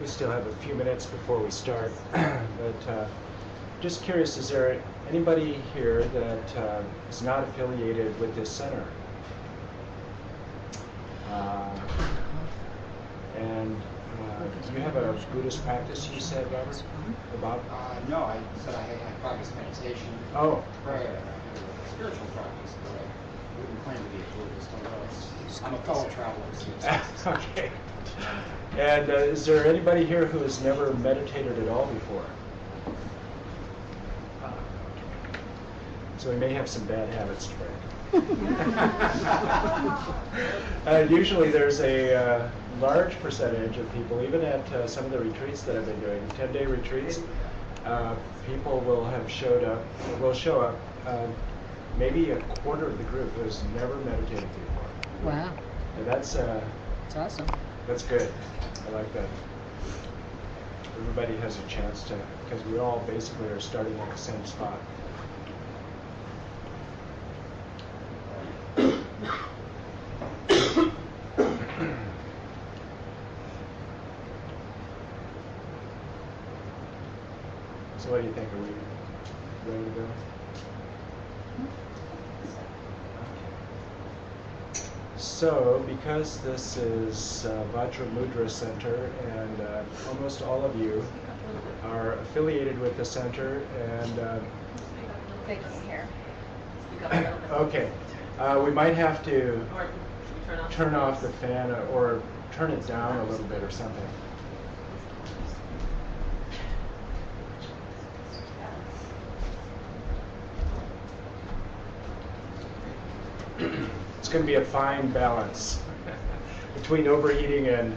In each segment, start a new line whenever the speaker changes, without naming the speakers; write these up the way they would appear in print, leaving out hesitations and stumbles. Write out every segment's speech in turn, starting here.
we still have a few minutes before we start. But just curious, is there anybody here that is not affiliated with this center? And you have a Buddhist practice, you said, Robert? Bob?
No, I said I practice meditation, prayer, spiritual practice, but I wouldn't claim to be a Buddhist, although I'm a fellow traveler.
Okay. And is there anybody here who has never meditated at all before? So we may have some bad habits to break. Usually there's a large percentage of people, even at some of the retreats that I've been doing, 10-day retreats, people will show up, maybe a quarter of the group who has never meditated before.
Wow.
And that's
awesome.
That's good. I like that. Everybody has a chance to, because we all basically are starting at the same spot. So what do you think? Are we ready to go? So, because this is Vajramudra Center, and almost all of you are affiliated with the center, and okay, we might have to turn off the fan or turn it down a little bit or something. It's going to be a fine balance between overheating and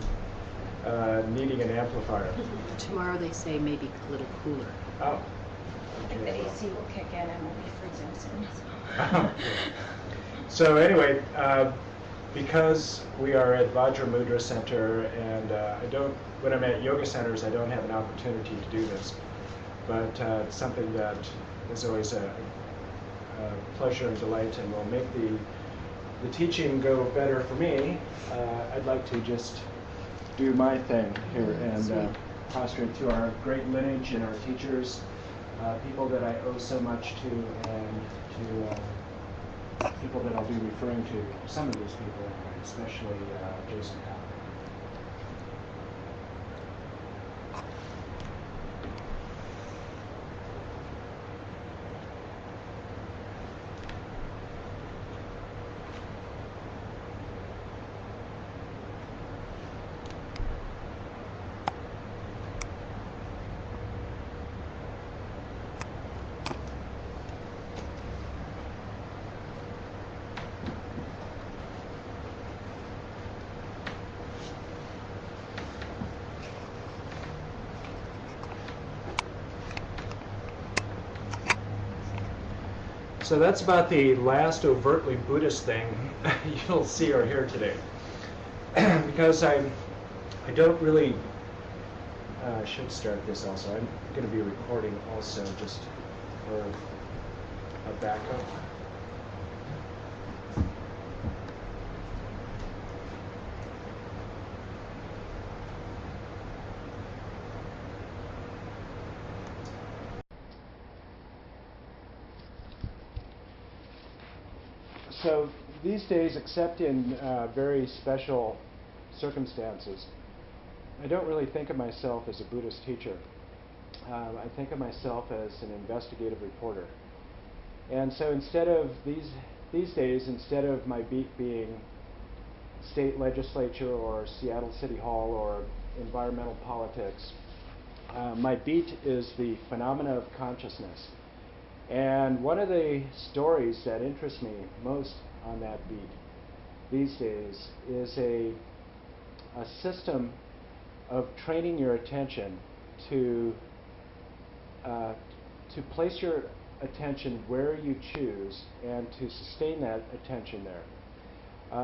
needing an amplifier.
Tomorrow they say maybe a little cooler.
Oh.
I think the AC will kick in and we'll be freezing soon.
So anyway, because we are at Vajramudra Center, and when I'm at yoga centers, I don't have an opportunity to do this, but it's something that is always a pleasure and delight, and will make the teaching go better for me. I'd like to just do my thing here and prostrate to our great lineage and our teachers, people that I owe so much to, and to people that I'll be referring to, some of these people, especially Jason Cobb. So that's about the last overtly Buddhist thing you'll see or hear today. Because I don't really, should start this also. I'm going to be recording also just for a backup. So these days, except in very special circumstances, I don't really think of myself as a Buddhist teacher. I think of myself as an investigative reporter. And so instead of these days, instead of my beat being state legislature or Seattle City Hall or environmental politics, my beat is the phenomena of consciousness. And one of the stories that interests me most on that beat these days is a system of training your attention to place your attention where you choose and to sustain that attention there.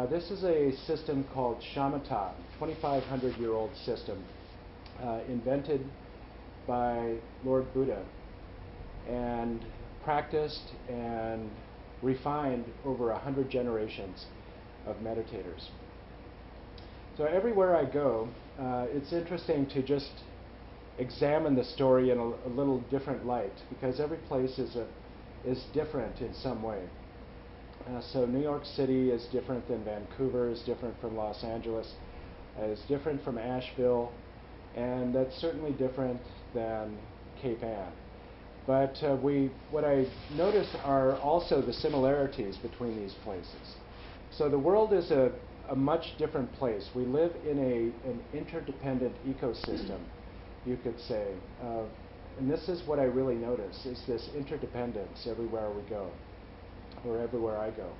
This is a system called Shamata, 2,500-year-old system, invented by Lord Buddha and practiced and refined over 100 generations of meditators. So everywhere I go, it's interesting to just examine the story in a little different light, because every place is different in some way. So New York City is different than Vancouver, is different from Los Angeles, is different from Asheville, and that's certainly different than Cape Ann. But what I notice are also the similarities between these places. So the world is a much different place. We live in an interdependent ecosystem, you could say. And this is what I really notice, is this interdependence everywhere we go, or everywhere I go.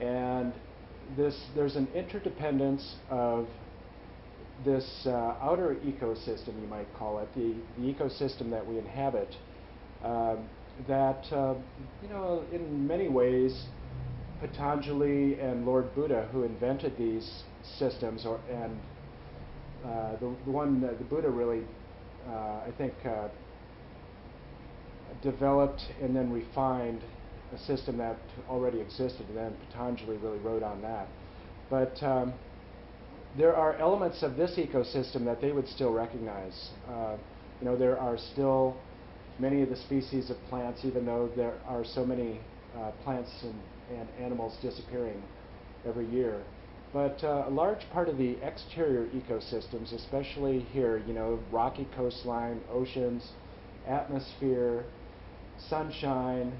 And there's an interdependence of this outer ecosystem, you might call it, the ecosystem that we inhabit, that, in many ways, Patanjali and Lord Buddha, who invented these systems, the one that the Buddha really, I think, developed and then refined a system that already existed, and then Patanjali really wrote on that. But there are elements of this ecosystem that they would still recognize. There are still many of the species of plants, even though there are so many plants and animals disappearing every year. But a large part of the exterior ecosystems, especially here, rocky coastline, oceans, atmosphere, sunshine,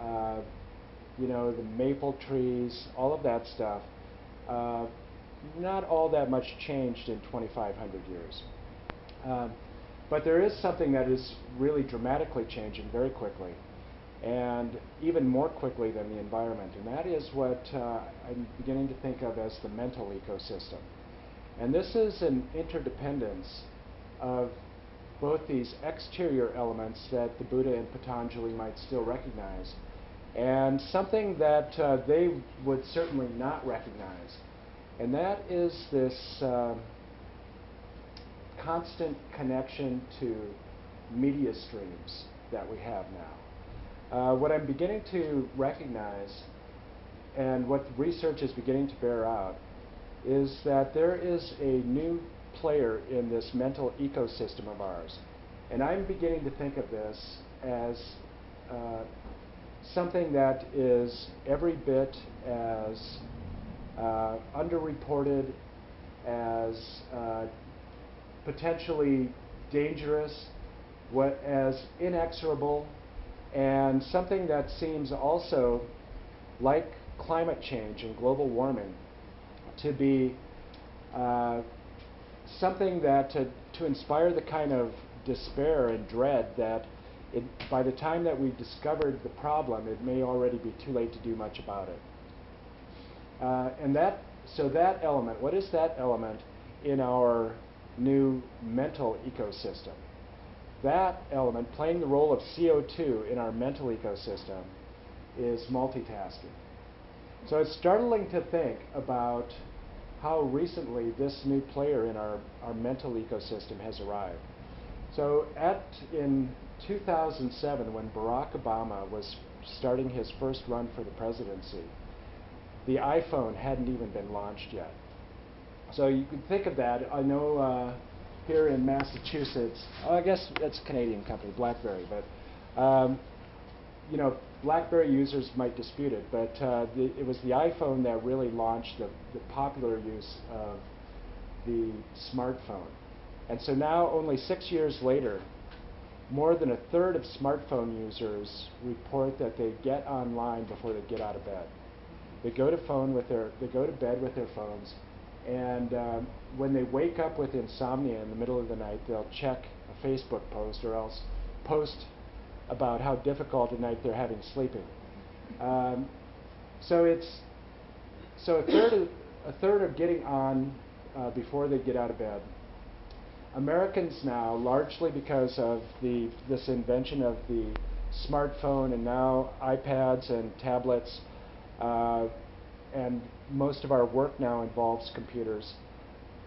the maple trees, all of that stuff, not all that much changed in 2,500 years. But there is something that is really dramatically changing very quickly, and even more quickly than the environment, and that is what I'm beginning to think of as the mental ecosystem. And this is an interdependence of both these exterior elements that the Buddha and Patanjali might still recognize, and something that they would certainly not recognize, and that is this constant connection to media streams that we have now. What I'm beginning to recognize, and what research is beginning to bear out, is that there is a new player in this mental ecosystem of ours. And I'm beginning to think of this as something that is every bit as underreported, as potentially dangerous, as inexorable, and something that seems also, like climate change and global warming, to be something that to inspire the kind of despair and dread that by the time that we've discovered the problem, it may already be too late to do much about it. So that element, what is that element in our new mental ecosystem? That element, playing the role of CO2 in our mental ecosystem, is multitasking. So it's startling to think about how recently this new player in our mental ecosystem has arrived. So in 2007, when Barack Obama was starting his first run for the presidency, the iPhone hadn't even been launched yet. So you can think of that. I know here in Massachusetts, I guess it's a Canadian company, BlackBerry, but BlackBerry users might dispute it, but it was the iPhone that really launched the popular use of the smartphone. And so now, only 6 years later, more than a third of smartphone users report that they get online before they get out of bed. They go to bed with their phones, and when they wake up with insomnia in the middle of the night, they'll check a Facebook post or else post about how difficult a night they're having sleeping. So a third are getting on before they get out of bed. Americans now, largely because of this invention of the smartphone and now iPads and tablets, and most of our work now involves computers,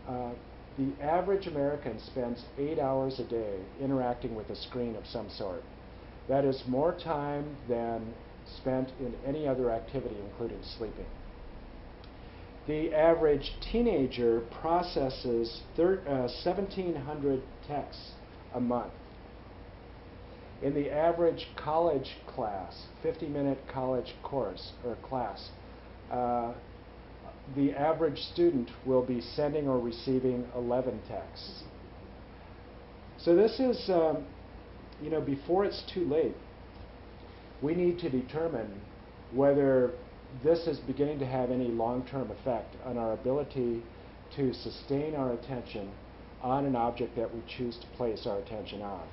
the average American spends 8 hours a day interacting with a screen of some sort. That is more time than spent in any other activity, including sleeping. the average teenager processes 1,700 texts a month. In the average college class, 50-minute college course or class, the average student will be sending or receiving 11 texts. So this is, before it's too late, we need to determine whether this is beginning to have any long-term effect on our ability to sustain our attention on an object that we choose to place our attention on.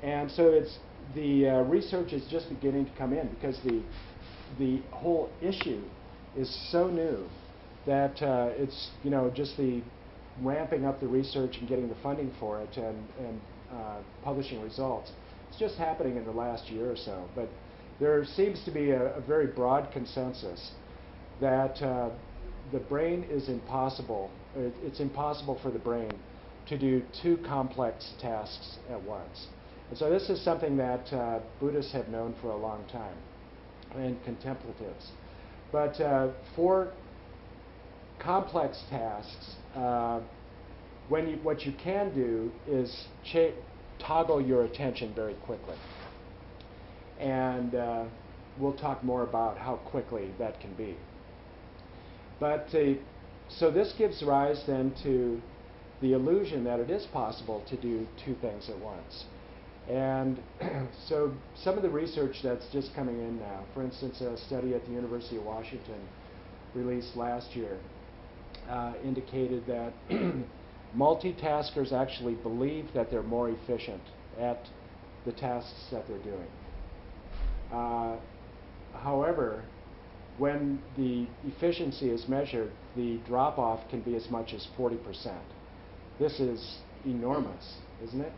And so the research is just beginning to come in because the whole issue is so new that it's just the ramping up the research and getting the funding for it and publishing results. It's just happening in the last year or so, but there seems to be a very broad consensus that the brain is impossible. It's impossible for the brain to do two complex tasks at once. And so this is something that Buddhists have known for a long time, and contemplatives. But for complex tasks, what you can do is toggle your attention very quickly. And we'll talk more about how quickly that can be. But so this gives rise then to the illusion that it is possible to do two things at once. And so some of the research that's just coming in now, for instance, a study at the University of Washington released last year indicated that multitaskers actually believe that they're more efficient at the tasks that they're doing. However, when the efficiency is measured, the drop-off can be as much as 40%. This is enormous, isn't it?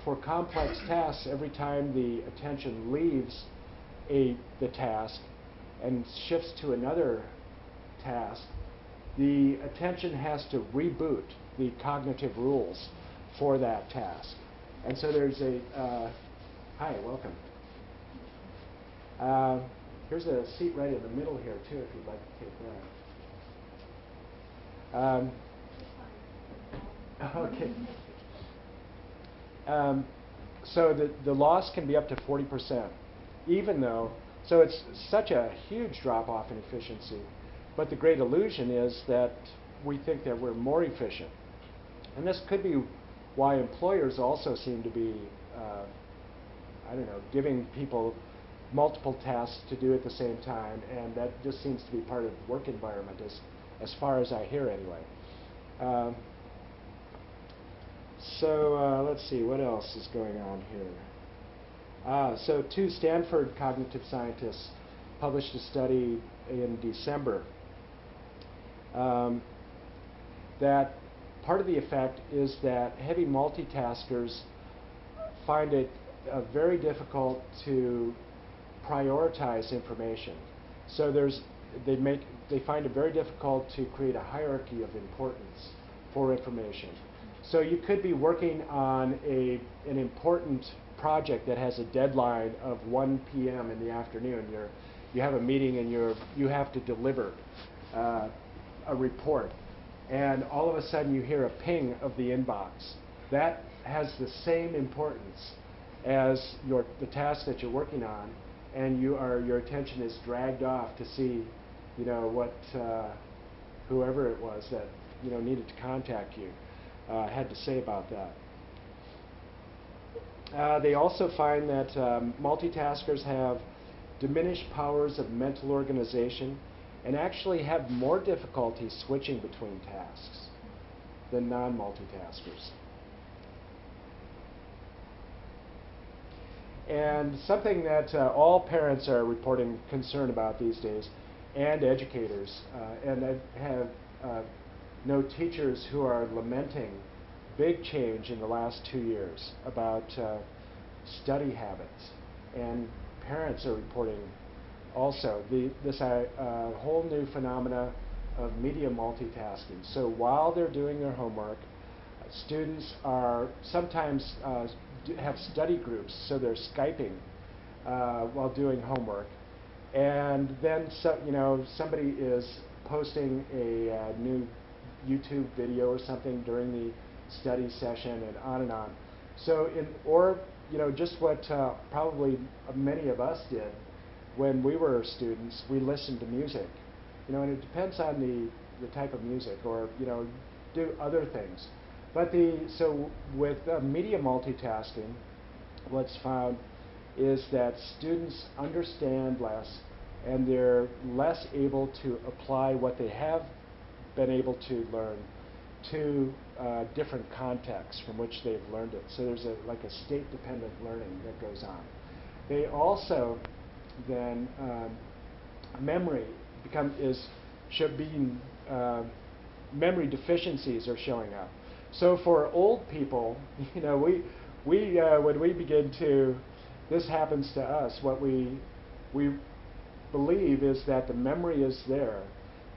For complex tasks, every time the attention leaves the task and shifts to another task, the attention has to reboot the cognitive rules for that task. And so there's hi, welcome. Here's a seat right in the middle here, too, if you'd like to take that. Okay. So the loss can be up to 40%, even though, so it's such a huge drop-off in efficiency. But the great illusion is that we think that we're more efficient. And this could be why employers also seem to be, giving people multiple tasks to do at the same time, and that just seems to be part of the work environment as far as I hear anyway. So let's see, what else is going on here? So two Stanford cognitive scientists published a study in December that part of the effect is that heavy multitaskers find it very difficult to prioritize information. So they find it very difficult to create a hierarchy of importance for information. So you could be working on an important project that has a deadline of 1 p.m. in the afternoon. You have a meeting and you have to deliver a report, and all of a sudden you hear a ping of the inbox. That has the same importance as the task that you're working on, and your attention is dragged off to see, what whoever it was that needed to contact you had to say about that. They also find that multitaskers have diminished powers of mental organization and actually have more difficulty switching between tasks than non-multitaskers. And something that all parents are reporting concern about these days, and educators, and I have know teachers who are lamenting big change in the last 2 years about study habits, and parents are reporting also this whole new phenomena of media multitasking. So while they're doing their homework, students are sometimes have study groups, so they're Skyping while doing homework, And then somebody is posting a new YouTube video or something during the study session, and on and on. So just what probably many of us did when we were students, we listened to music. And it depends on the type of music, or do other things. But so with media multitasking, what's found is that students understand less, and they're less able to apply what they have been able to learn to different contexts from which they've learned it. So there's like a state-dependent learning that goes on. They also then memory memory deficiencies are showing up. So for old people, we when we begin to, this happens to us, what we believe is that the memory is there,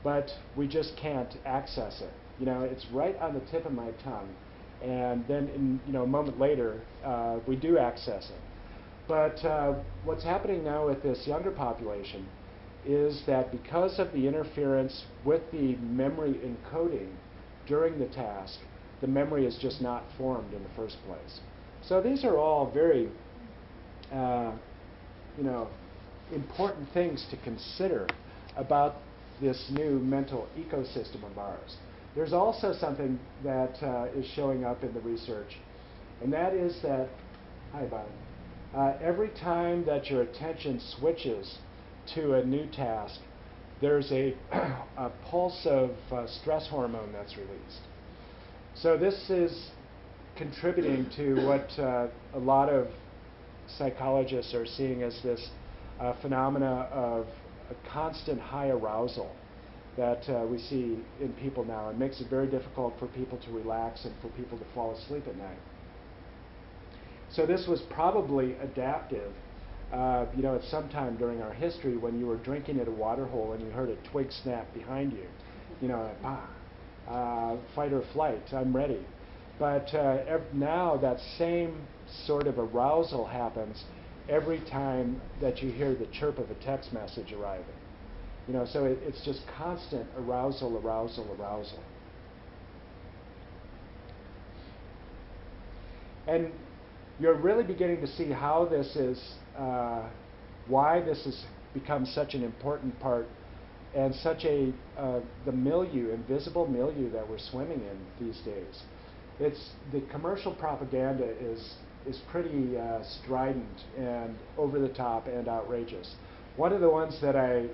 but we just can't access it. It's right on the tip of my tongue, and then a moment later, we do access it. But what's happening now with this younger population is that because of the interference with the memory encoding during the task, the memory is just not formed in the first place. So these are all very, important things to consider about this new mental ecosystem of ours. There's also something that is showing up in the research, and that is that, hi Bob, every time that your attention switches to a new task, there's a pulse of stress hormone that's released. So this is contributing to what a lot of psychologists are seeing as this phenomena of a constant high arousal that we see in people now. It makes it very difficult for people to relax and for people to fall asleep at night. So this was probably adaptive, at some time during our history when you were drinking at a water hole and you heard a twig snap behind you, fight or flight, I'm ready. But now that same sort of arousal happens every time that you hear the chirp of a text message arriving. So it's just constant arousal, arousal, arousal. And you're really beginning to see how this is, why this has become such an important part and such the milieu, invisible milieu that we're swimming in these days. The commercial propaganda is pretty strident and over the top and outrageous. One of the ones that I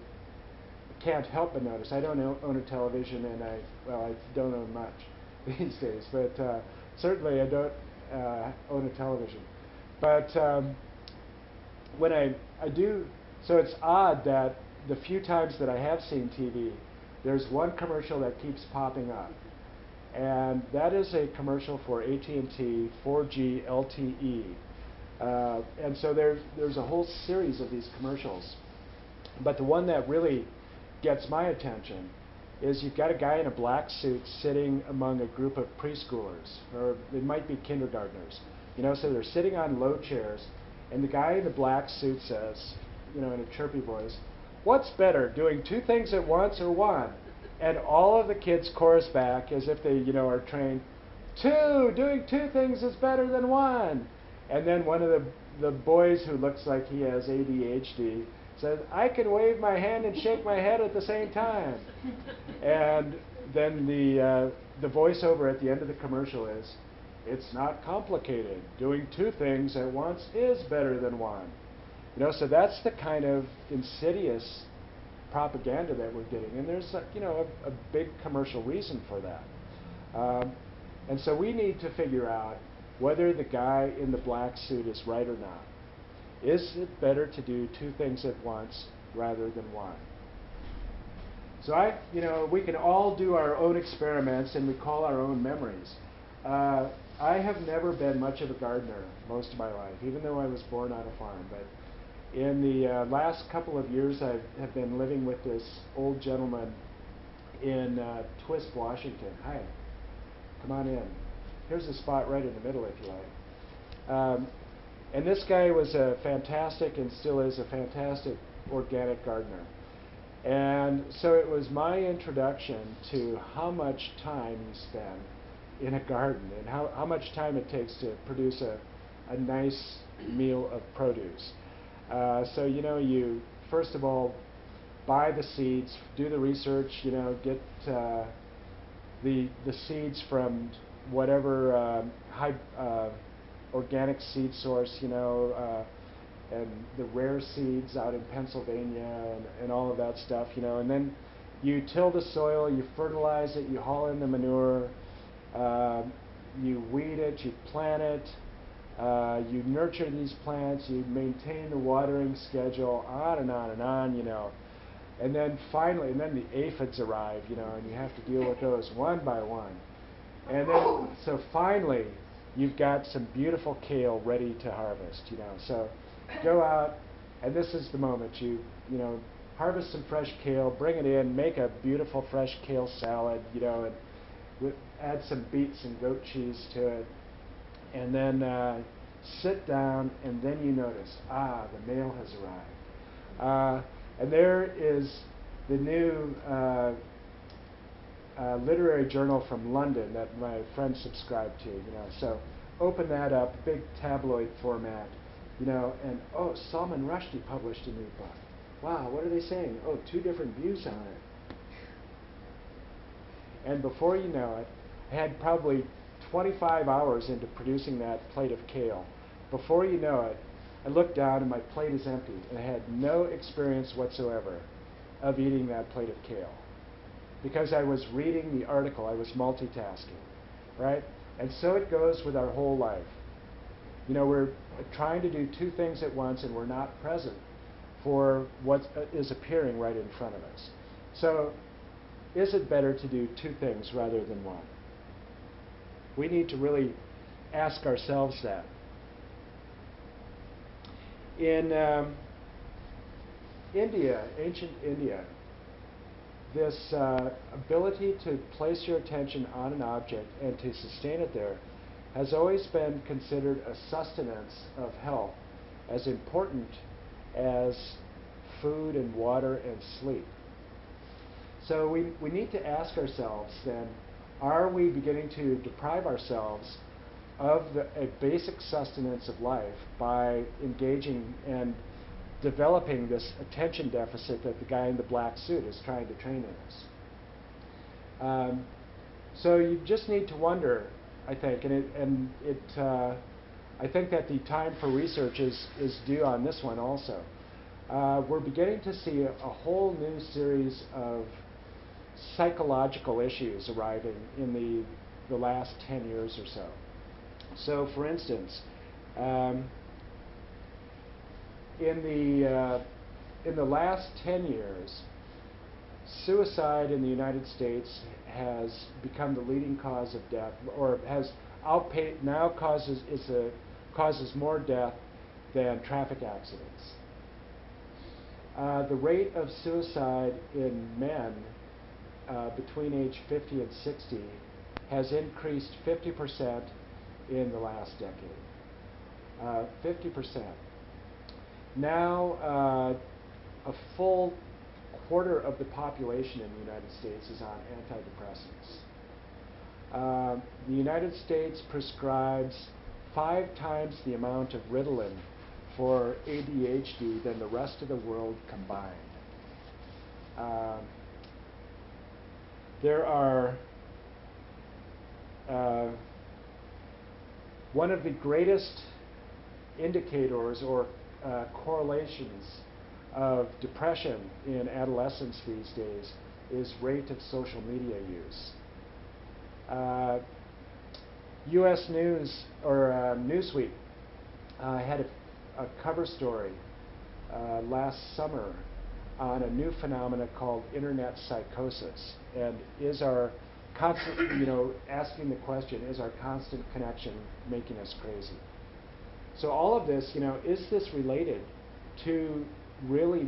can't help but notice, I don't own a television, and I don't own much these days, but certainly I don't own a television. But when I do, so it's odd that the few times that I have seen TV, there's one commercial that keeps popping up. And that is a commercial for AT&T 4G LTE. And so there's a whole series of these commercials. But the one that really gets my attention is you've got a guy in a black suit sitting among a group of preschoolers, or it might be kindergartners. So they're sitting on low chairs, and the guy in the black suit says, in a chirpy voice, "What's better, doing two things at once or one?" And all of the kids chorus back as if they, are trained. Doing two things is better than one. And then one of the boys who looks like he has ADHD says, "I can wave my hand and shake my head at the same time." And then the voiceover at the end of the commercial is, "It's not complicated. Doing two things at once is better than one." So that's the kind of insidious propaganda that we're getting, and there's a big commercial reason for that. And so we need to figure out whether the guy in the black suit is right or not. Is it better to do two things at once rather than one? So we can all do our own experiments and recall our own memories. I have never been much of a gardener most of my life, even though I was born on a farm. But in the last couple of years, I have been living with this old gentleman in Twist, Washington. Hi, come on in. Here's a spot right in the middle if you like. And this guy was a fantastic, and still is a fantastic organic gardener. And so it was my introduction to how much time you spend in a garden and how much time it takes to produce a nice meal of produce. So, you know, you first of all buy the seeds, do the research, you know, get the seeds from whatever organic seed source, you know, and the rare seeds out in Pennsylvania and all of that stuff, you know, and then you till the soil, you fertilize it, you haul in the manure, you weed it, you plant it, you nurture these plants, you maintain the watering schedule, on and on and on, you know. And then finally, and then the aphids arrive, you know, and you have to deal with those one by one. And then, so finally, you've got some beautiful kale ready to harvest, you know. So go out, and this is the moment. You know, harvest some fresh kale, bring it in, make a beautiful fresh kale salad, you know, and add some beets and goat cheese to it. And then sit down, and then you notice, the mail has arrived. And there is the new literary journal from London that my friend subscribed to, you know. So open that up, big tabloid format, you know, and Salman Rushdie published a new book. Wow, what are they saying? 2 different views on it. And before you know it, I had probably 25 hours into producing that plate of kale. Before you know it, I looked down and my plate is empty, and I had no experience whatsoever of eating that plate of kale. Because I was reading the article, I was multitasking, right? And so it goes with our whole life. You know, we're trying to do 2 things at once, and we're not present for what is appearing right in front of us. So, is it better to do 2 things rather than one? We need to really ask ourselves that. In India, ancient India, this ability to place your attention on an object and to sustain it there has always been considered a sustenance of health as important as food and water and sleep. So we need to ask ourselves then, are we beginning to deprive ourselves of a basic sustenance of life by engaging and developing this attention deficit that the guy in the black suit is trying to train in us? So you just need to wonder, I think, I think that the time for research is due on this one also. We're beginning to see a whole new series of psychological issues arriving in the last 10 years or so. So, for instance, in the last 10 years, suicide in the United States has become the leading cause of death, or has now causes more death than traffic accidents. The rate of suicide in men between age 50 and 60 has increased 50% in the last decade. 50%. Now, a full quarter of the population in the United States is on antidepressants. The United States prescribes 5 times the amount of Ritalin for ADHD than the rest of the world combined. There are one of the greatest indicators or correlations of depression in adolescents these days is rate of social media use. U.S. News or Newsweek had a cover story last summer on a new phenomena called internet psychosis, and is our constant, asking the question, is our constant connection making us crazy? So all of this, is this related to really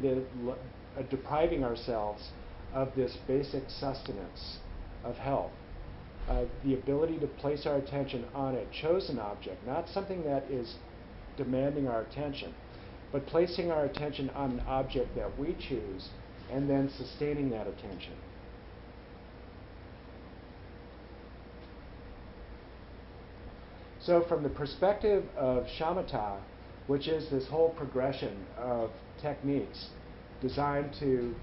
depriving ourselves of this basic sustenance of health? The ability to place our attention on a chosen object, not something that is demanding our attention, but placing our attention on an object that we choose and then sustaining that attention. So from the perspective of Shamata, which is this whole progression of techniques designed to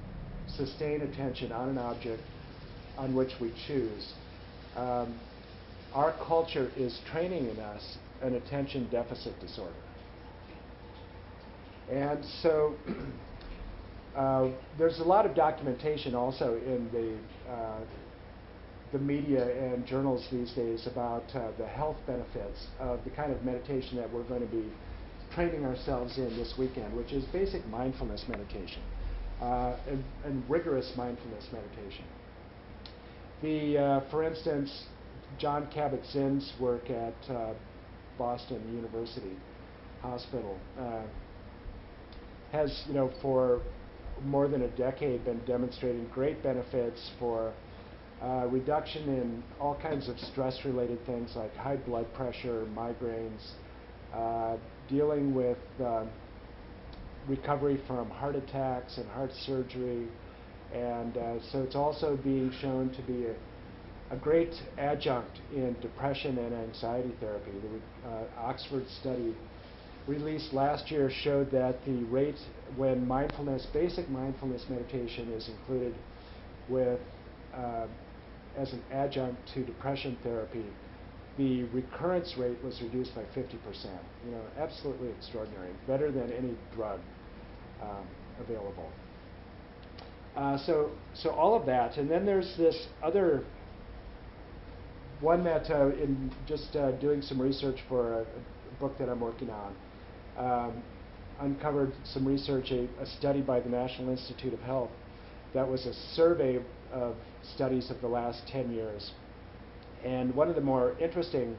sustain attention on an object on which we choose, our culture is training in us an attention deficit disorder. And so there's a lot of documentation also in the media and journals these days about the health benefits of the kind of meditation that we're going to be training ourselves in this weekend, which is basic mindfulness meditation and rigorous mindfulness meditation. For instance, John Kabat-Zinn's work at Boston University Hospital has, for more than a decade been demonstrating great benefits for reduction in all kinds of stress-related things like high blood pressure, migraines, dealing with recovery from heart attacks and heart surgery. And so it's also being shown to be a great adjunct in depression and anxiety therapy. The Oxford study released last year showed that the rate when basic mindfulness meditation is included with as an adjunct to depression therapy, the recurrence rate was reduced by 50%. Absolutely extraordinary, better than any drug available. So all of that, and then there's this other one that in just doing some research for a book that I'm working on, uncovered some research, a study by the National Institute of Health that was a survey of studies of the last 10 years. And one of the more interesting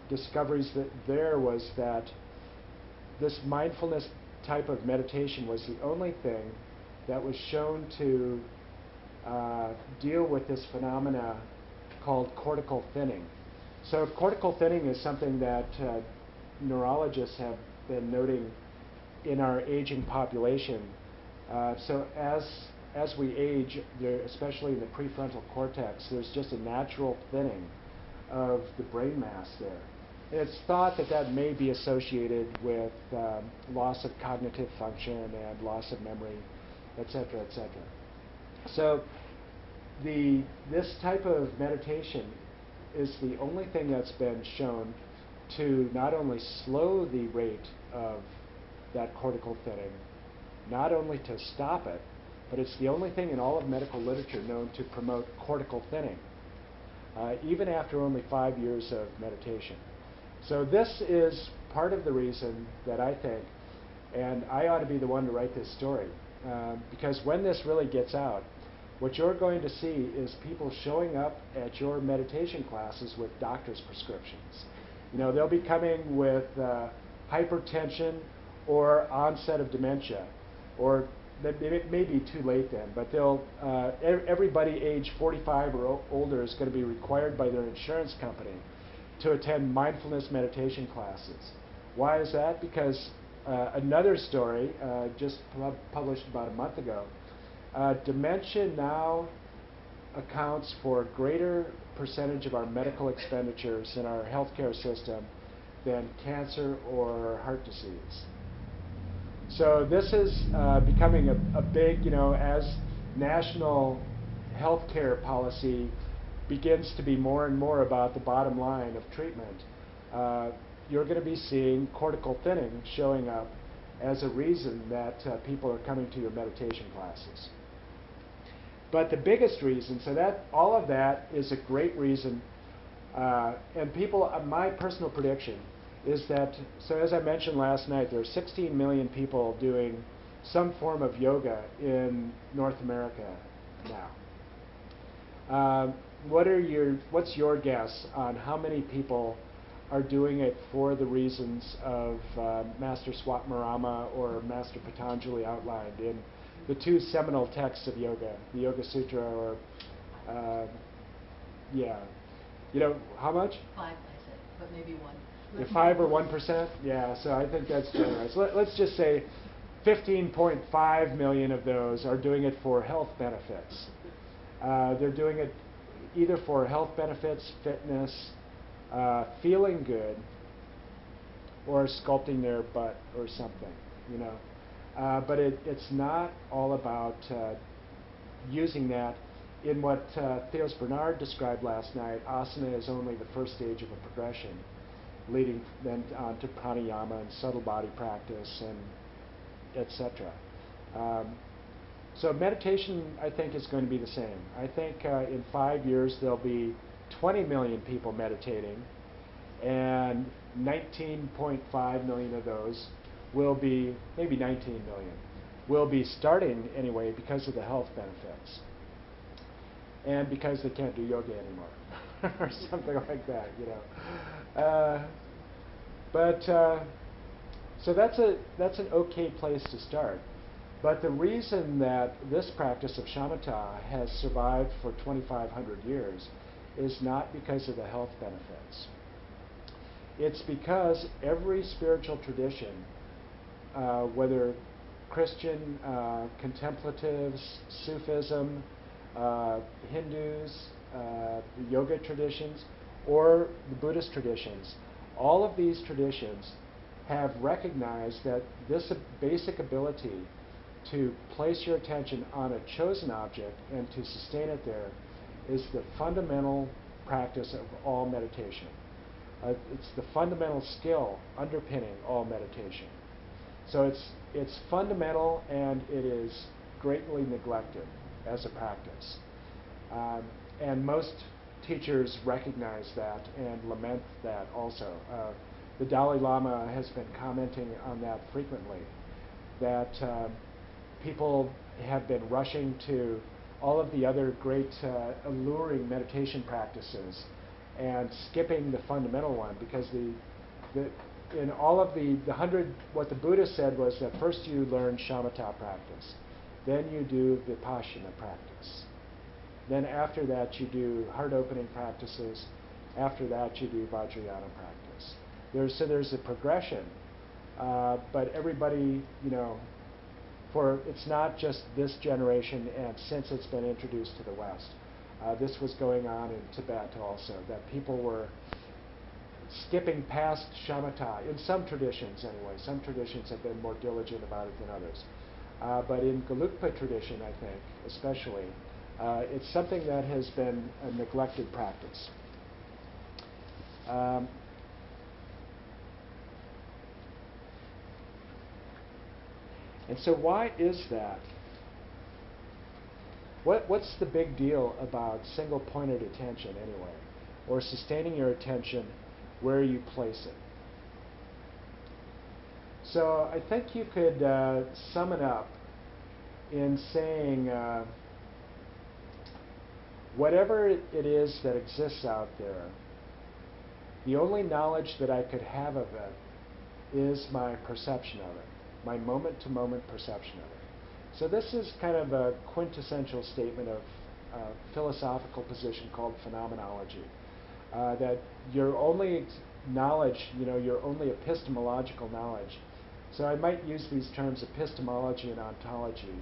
discoveries there was that this mindfulness type of meditation was the only thing that was shown to deal with this phenomena called cortical thinning. So cortical thinning is something that neurologists have been noting in our aging population. So as we age, especially in the prefrontal cortex, there's just a natural thinning of the brain mass there. And it's thought that that may be associated with loss of cognitive function and loss of memory, et cetera, et cetera. So this type of meditation is the only thing that's been shown to not only slow the rate of that cortical thinning, not only to stop it, but it's the only thing in all of medical literature known to promote cortical thinning, even after only 5 years of meditation. So this is part of the reason that I think, and I ought to be the one to write this story, because when this really gets out, what you're going to see is people showing up at your meditation classes with doctor's prescriptions. They'll be coming with hypertension or onset of dementia, or it may be too late then, but everybody age 45 or older is going to be required by their insurance company to attend mindfulness meditation classes. Why is that? Because another story just published about a month ago, dementia now accounts for a greater percentage of our medical expenditures in our healthcare system than cancer or heart disease. So this is becoming a big, as national healthcare policy begins to be more and more about the bottom line of treatment, you're going to be seeing cortical thinning showing up as a reason that people are coming to your meditation classes. But the biggest reason, so that all of that is a great reason, and people, my personal prediction is that, so as I mentioned last night, there are 16 million people doing some form of yoga in North America now. What's your guess on how many people are doing it for the reasons of Master Swatmarama or Master Patanjali outlined in the two seminal texts of yoga, the Yoga Sutra, or how much?
5, I said, but maybe 1.
If 5 or 1%? Yeah, so I think that's generous. Let's just say 15.5 million of those are doing it for health benefits. They're doing it either for health benefits, fitness, feeling good, or sculpting their butt or something, you know. But it's not all about using that. In what Theos Bernard described last night, asana is only the first stage of a progression, leading then on to pranayama and subtle body practice and etc. So meditation, I think, is going to be the same. I think in 5 years there'll be 20 million people meditating, and 19.5 million of those will be, maybe 19 million, will be starting anyway because of the health benefits. And because they can't do yoga anymore, or something like that, you know. So that's an okay place to start. But the reason that this practice of shamatha has survived for 2,500 years is not because of the health benefits. It's because every spiritual tradition, whether Christian, contemplatives, Sufism, Hindus, the yoga traditions, or the Buddhist traditions, all of these traditions have recognized that this basic ability to place your attention on a chosen object and to sustain it there is the fundamental practice of all meditation. It's the fundamental skill underpinning all meditation. So it's fundamental, and it is greatly neglected as a practice. And most teachers recognize that and lament that also. The Dalai Lama has been commenting on that frequently, that people have been rushing to all of the other great alluring meditation practices and skipping the fundamental one, because in all of the 100, what the Buddha said was that first you learn shamatha practice, then you do vipassana practice. Then after that you do heart opening practices. After that you do vajrayana practice. There's a progression, but everybody, you know, it's not just this generation and since it's been introduced to the West. This was going on in Tibet also, that people were skipping past shamatha, in some traditions anyway. Some traditions have been more diligent about it than others. But in Gelugpa tradition, I think, especially, it's something that has been a neglected practice. And so why is that? What's the big deal about single-pointed attention anyway, or sustaining your attention where you place it? So I think you could sum it up in saying whatever it is that exists out there, the only knowledge that I could have of it is my perception of it, my moment-to-moment perception of it. So this is kind of a quintessential statement of a philosophical position called phenomenology, that your only knowledge, you know, your only epistemological knowledge. So I might use these terms epistemology and ontology.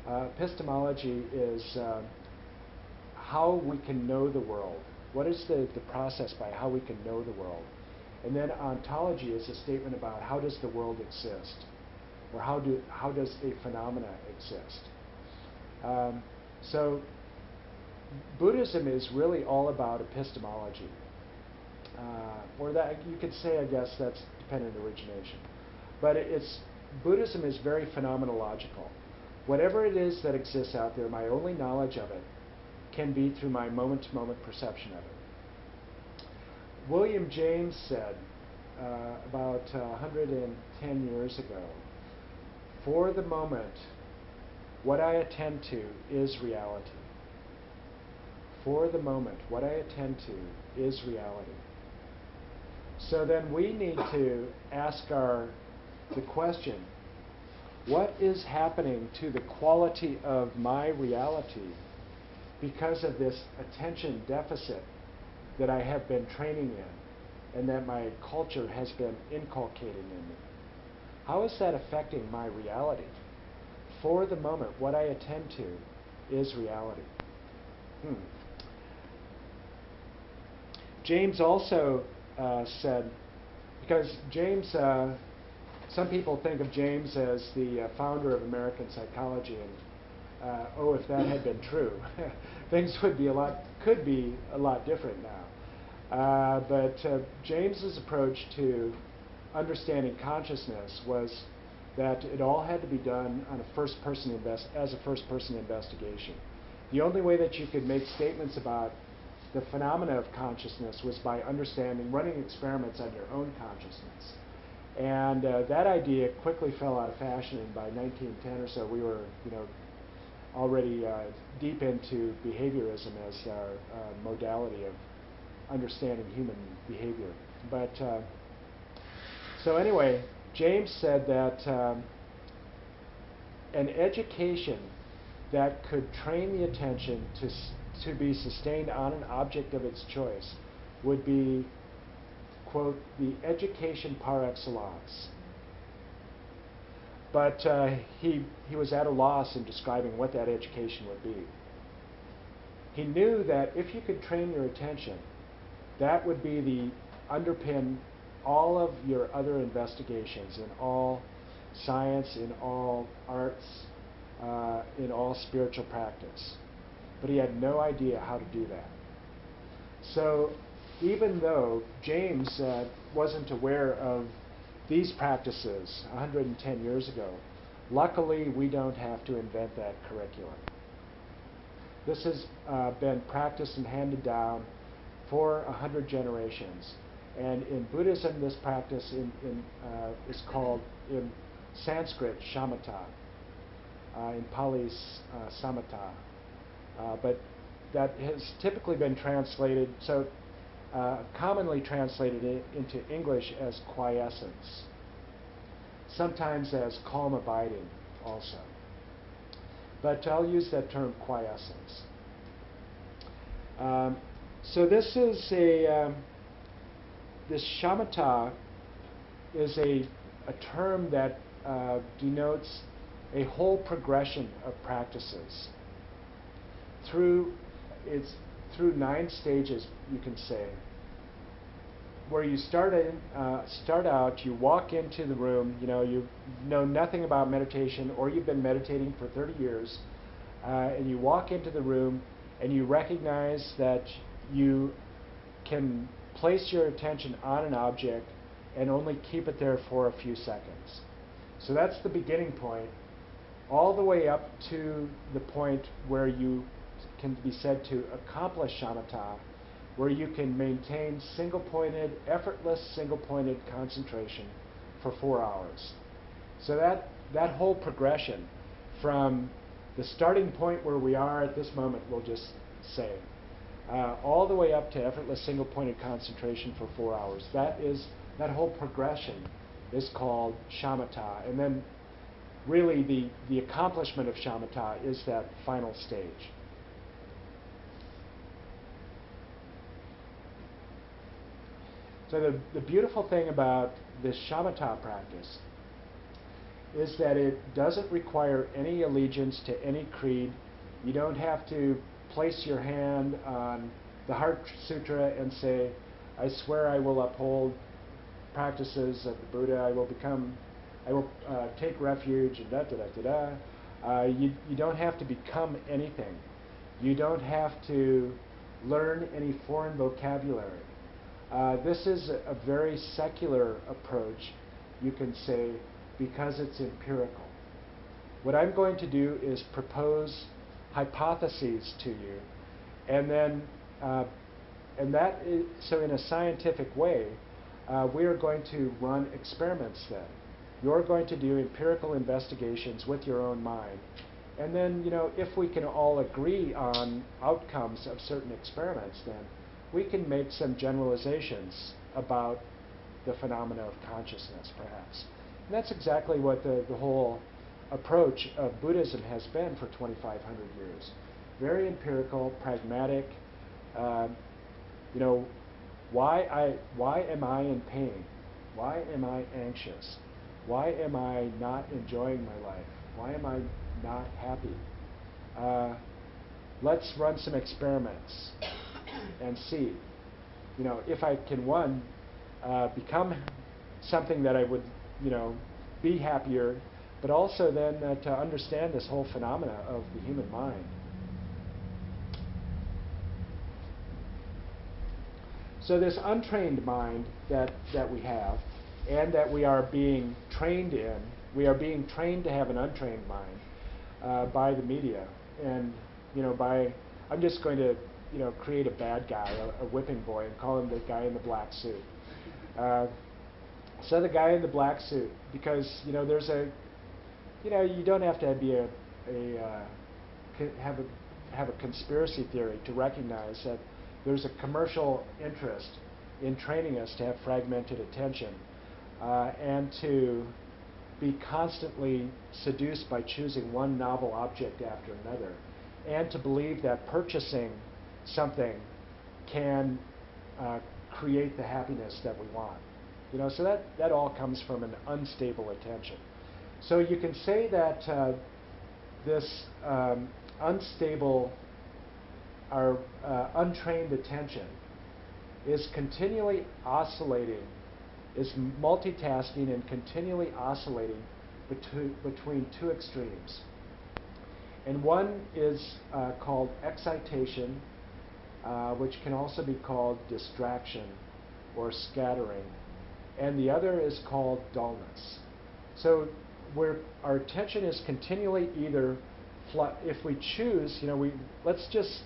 Epistemology is how we can know the world. What is the process by how we can know the world? And then ontology is a statement about how does the world exist, or how does a phenomena exist. So Buddhism is really all about epistemology, or that you could say, I guess that's dependent origination. But Buddhism is very phenomenological. Whatever it is that exists out there, my only knowledge of it can be through my moment-to-moment perception of it. William James said about 110 years ago, for the moment, what I attend to is reality. For the moment, what I attend to is reality. So then we need to ask the question, what is happening to the quality of my reality because of this attention deficit that I have been training in? and that my culture has been inculcating in me. How is that affecting my reality? For the moment, what I attend to is reality. James also said, because James, some people think of James as the founder of American psychology, and if that had been true, things could be a lot different now. But James's approach to understanding consciousness was that it all had to be done on as a first-person investigation. The only way that you could make statements about the phenomena of consciousness was by running experiments on your own consciousness. And that idea quickly fell out of fashion, and by 1910 or so, we were, already deep into behaviorism as our modality of understanding human behavior. But so anyway, James said that an education that could train the attention to be sustained on an object of its choice would be, quote, the education par excellence. But he was at a loss in describing what that education would be. He knew that if you could train your attention, that would be the underpin all of your other investigations in all science, in all arts, in all spiritual practice. But he had no idea how to do that. So even though James wasn't aware of these practices 110 years ago, luckily we don't have to invent that curriculum. This has been practiced and handed down for 100 generations. And in Buddhism, this practice is called, in Sanskrit, Shamata, in Pali, Samatha. But that has typically been translated, commonly translated into English as quiescence, sometimes as calm abiding also. But I'll use that term quiescence. So this is this shamatha is a term that denotes a whole progression of practices through 9 stages, you can say, where you start out, you walk into the room, you know nothing about meditation, or you've been meditating for 30 years, and you walk into the room and you recognize that you can place your attention on an object and only keep it there for a few seconds. So that's the beginning point, all the way up to the point where you can be said to accomplish shamatha, where you can maintain effortless single-pointed concentration for 4 hours. So that whole progression from the starting point where we are at this moment, we'll just say, all the way up to effortless single-pointed concentration for 4 hours. That whole progression is called shamatha. And then really the accomplishment of shamatha is that final stage. So the beautiful thing about this shamatha practice is that it doesn't require any allegiance to any creed. You don't have to place your hand on the Heart Sutra and say, I swear I will uphold practices of the Buddha, I will take refuge, and da-da-da-da-da. You don't have to become anything. You don't have to learn any foreign vocabulary. This is a very secular approach, you can say, because it's empirical. What I'm going to do is propose hypotheses to you, and then, so in a scientific way, we are going to run experiments then. You're going to do empirical investigations with your own mind, and then, if we can all agree on outcomes of certain experiments, then we can make some generalizations about the phenomena of consciousness, perhaps. And that's exactly what the whole approach of Buddhism has been for 2,500 years. Very empirical, pragmatic. why am I in pain? Why am I anxious? Why am I not enjoying my life? Why am I not happy? Let's run some experiments and see, if I can, one, become something that I would, be happier, but also then to understand this whole phenomena of the human mind. So this untrained mind that we have, and that we are being trained in, we are being trained to have an untrained mind by the media, and I'm just going to create a bad guy, a whipping boy, and call him the guy in the black suit. So the guy in the black suit, because there's you don't have to be have a conspiracy theory to recognize that there's a commercial interest in training us to have fragmented attention and to be constantly seduced by choosing one novel object after another, and to believe that purchasing something can create the happiness that we want. So that all comes from an unstable attention. So you can say that this unstable, our untrained attention is continually oscillating, is multitasking and continually oscillating between two extremes. And one is called excitation, which can also be called distraction or scattering, and the other is called dullness. So our attention is continually either, if we choose, let's just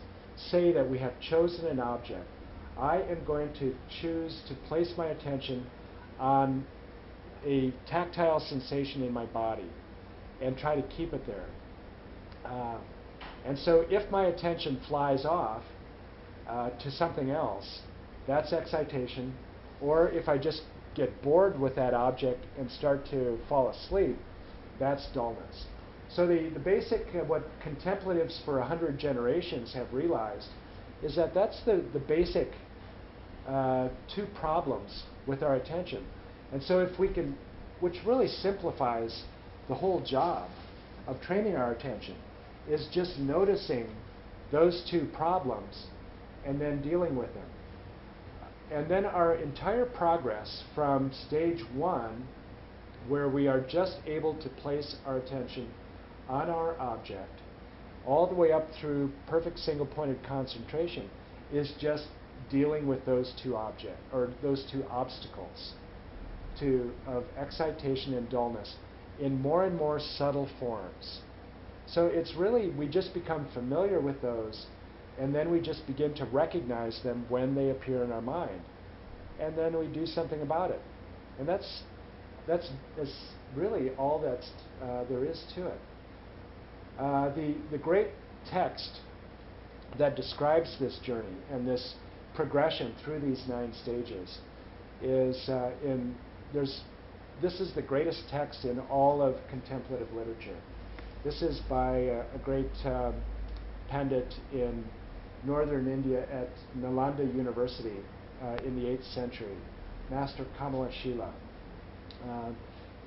say that we have chosen an object. I am going to choose to place my attention on a tactile sensation in my body and try to keep it there. And so if my attention flies off to something else, that's excitation. Or if I just get bored with that object and start to fall asleep, that's dullness. So the basic, what contemplatives for 100 generations have realized is that that's the basic two problems with our attention. And so if we can, which really simplifies the whole job of training our attention, is just noticing those two problems and then dealing with them. And then our entire progress from stage one, where we are just able to place our attention on our object, all the way up through perfect single-pointed concentration, is just dealing with those two those two obstacles of excitation and dullness in more and more subtle forms. So it's really, we just become familiar with those, and then we just begin to recognize them when they appear in our mind, and then we do something about it. And that's really all there is to it. The great text that describes this journey and this progression through these 9 stages is this is the greatest text in all of contemplative literature. This is by a great pandit in northern India at Nalanda University in the 8th century, Master Kamalashila.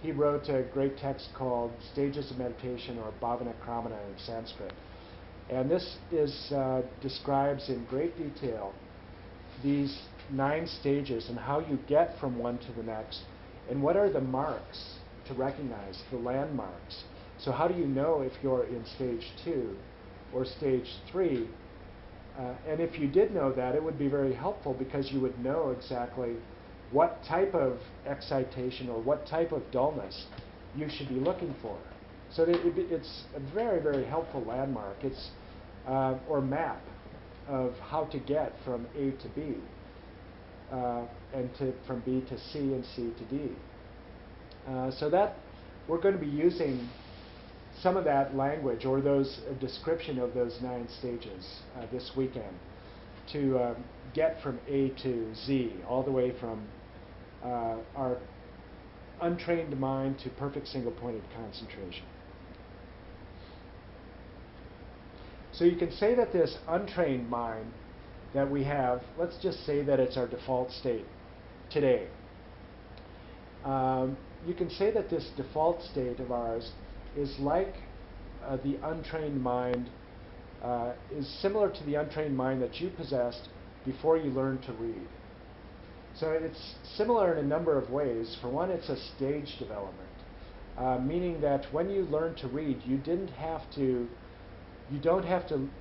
He wrote a great text called Stages of Meditation, or Bhavana Kramana in Sanskrit. And this describes in great detail these 9 stages and how you get from one to the next, and what are the marks to recognize, the landmarks. So how do you know if you're in stage 2 or stage 3? And if you did know that, it would be very helpful, because you would know exactly what type of excitation or what type of dullness you should be looking for. So it's a very, very helpful landmark. It's or map of how to get from A to B, and from B to C and C to D. So that we're going to be using some of that language, or a description of those 9 stages this weekend, to get from A to Z, all the way from our untrained mind to perfect single-pointed concentration. So you can say that this untrained mind that we have, let's just say that it's our default state today. You can say that this default state of ours is like the untrained mind, is similar to the untrained mind that you possessed before you learned to read. So it's similar in a number of ways. For one, it's a stage development, meaning that when you learned to read, you don't have to,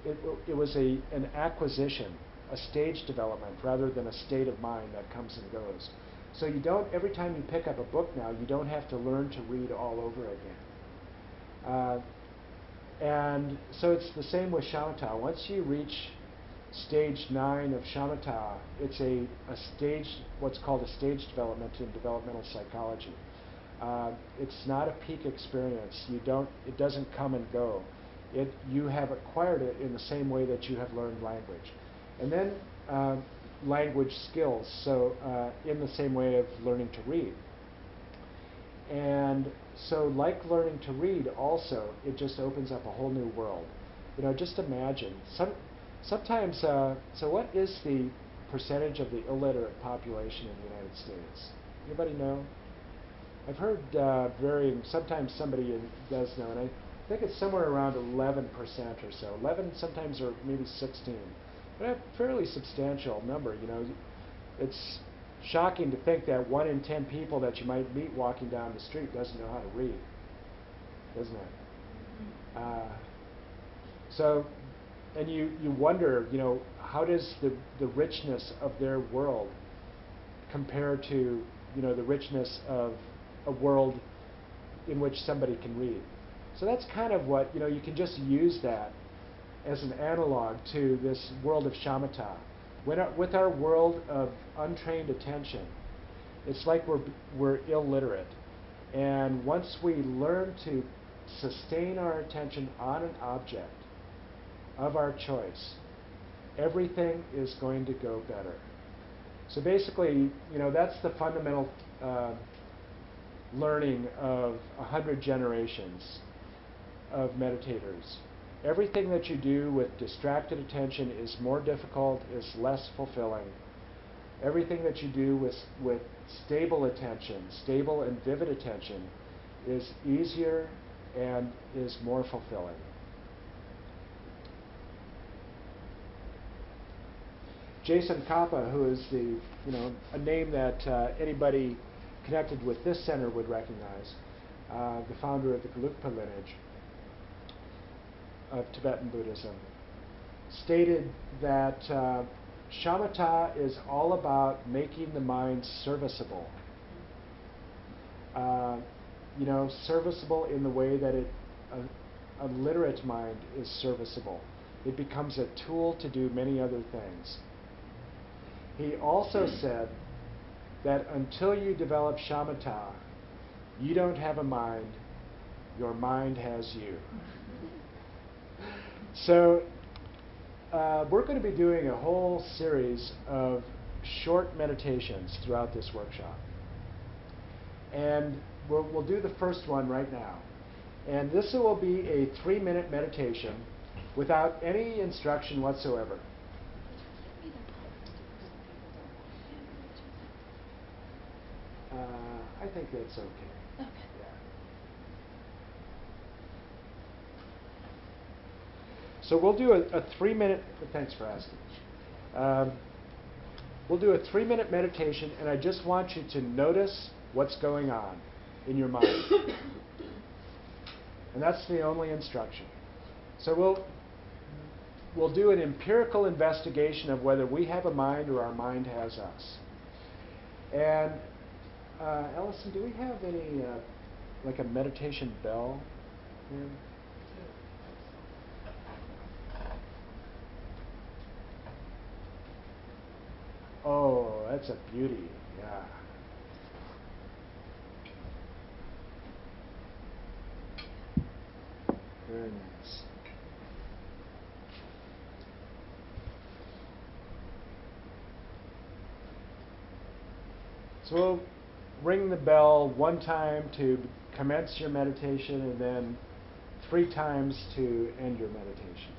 it was an acquisition, a stage development, rather than a state of mind that comes and goes. So you don't, every time you pick up a book now, you don't have to learn to read all over again. And so it's the same with Shamata. Once you reach stage 9 of Shamata, it's a stage, what's called a stage development in developmental psychology. It's not a peak experience. It doesn't come and go. You have acquired it in the same way that you have learned language. And then language skills, so in the same way of learning to read. And so like learning to read also, it just opens up a whole new world. Just imagine, sometimes, so what is the percentage of the illiterate population in the United States? Anybody know? I've heard varying, sometimes somebody does know, and I think it's somewhere around 11% or so. 11 sometimes, or maybe 16. But a fairly substantial number. It's shocking to think that 1 in 10 people that you might meet walking down the street doesn't know how to read, doesn't it? So, and you wonder, how does the richness of their world compare to, the richness of a world in which somebody can read? So that's kind of what, you can just use that as an analog to this world of Shamata. With our world of untrained attention, it's like we're illiterate. And once we learn to sustain our attention on an object of our choice, everything is going to go better. So basically, that's the fundamental learning of 100 generations of meditators. Everything that you do with distracted attention is more difficult, is less fulfilling. Everything that you do with stable attention, stable and vivid attention, is easier and is more fulfilling. Jason Kappa, who is a name that anybody connected with this center would recognize, the founder of the Gelugpa lineage of Tibetan Buddhism, stated that Shamatha is all about making the mind serviceable. Serviceable in the way that a literate mind is serviceable. It becomes a tool to do many other things. He also said that until you develop Shamatha, you don't have a mind, your mind has you. So we're going to be doing a whole series of short meditations throughout this workshop. And we'll do the first one right now. And this will be a 3-minute meditation without any instruction whatsoever. I think that's okay.
Okay.
Yeah. So we'll do a 3-minute, thanks for asking. We'll do a 3-minute meditation, and I just want you to notice what's going on in your mind. And that's the only instruction. So we'll do an empirical investigation of whether we have a mind or our mind has us. And Ellison, do we have any, like a meditation bell here? Oh, that's a beauty, yeah. Very nice. So we'll ring the bell 1 time to commence your meditation, and then 3 times to end your meditation.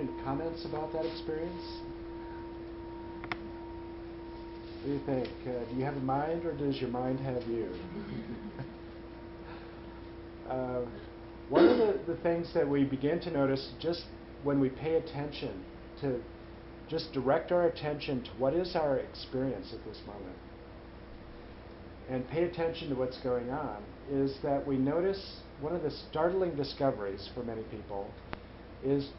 Any comments about that experience? What do you think? Do you have a mind, or does your mind have you? One of the things that we begin to notice just when we pay attention to, just direct our attention to what is our experience at this moment, and pay attention to what's going on, is that we notice one of the startling discoveries for many people is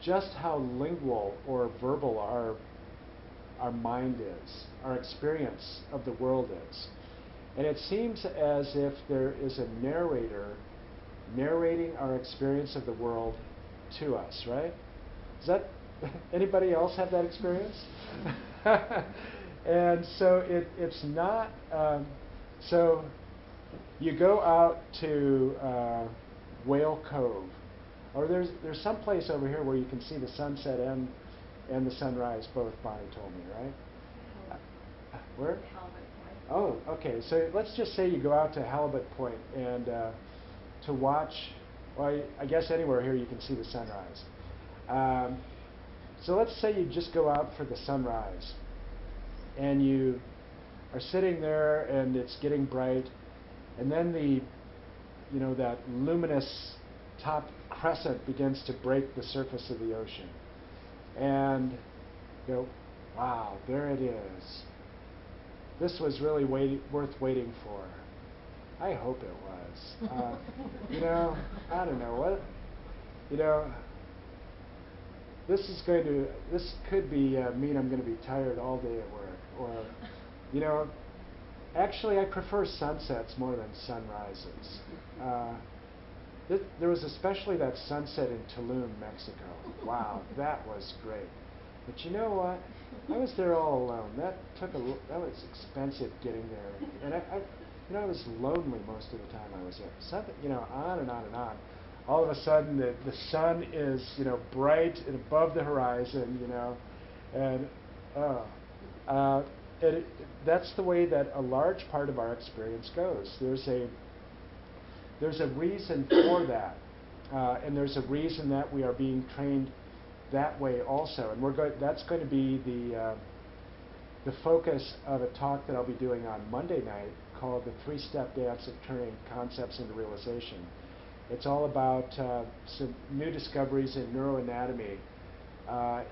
just how lingual or verbal our mind is, our experience of the world is. And it seems as if there is a narrator narrating our experience of the world to us, right? Does that anybody else have that experience? And so it's not. So you go out to Whale Cove, or there's some place over here where you can see the sunset and the sunrise both. Bonnie told me, right? Where? Oh, okay. So let's just say you go out to Halibut Point and to watch. Well, I guess anywhere here you can see the sunrise. So let's say you just go out for the sunrise, and you are sitting there, and it's getting bright, and then that luminous top crescent begins to break the surface of the ocean, and you go, wow, there it is. This was really worth waiting for. I hope it was. I don't know what. This could be mean I'm going to be tired all day at work, or, actually I prefer sunsets more than sunrises. There was especially that sunset in Tulum, Mexico. Wow, that was great. But you know what? I was there all alone. That was expensive getting there, and I was lonely most of the time I was there. Something, on and on and on. All of a sudden, the sun is, bright and above the horizon, and that's the way that a large part of our experience goes. There's a reason for that, and there's a reason that we are being trained that way also, and that's going to be the focus of a talk that I'll be doing on Monday night called The Three-Step Dance of Turning Concepts into Realization. It's all about some new discoveries in neuroanatomy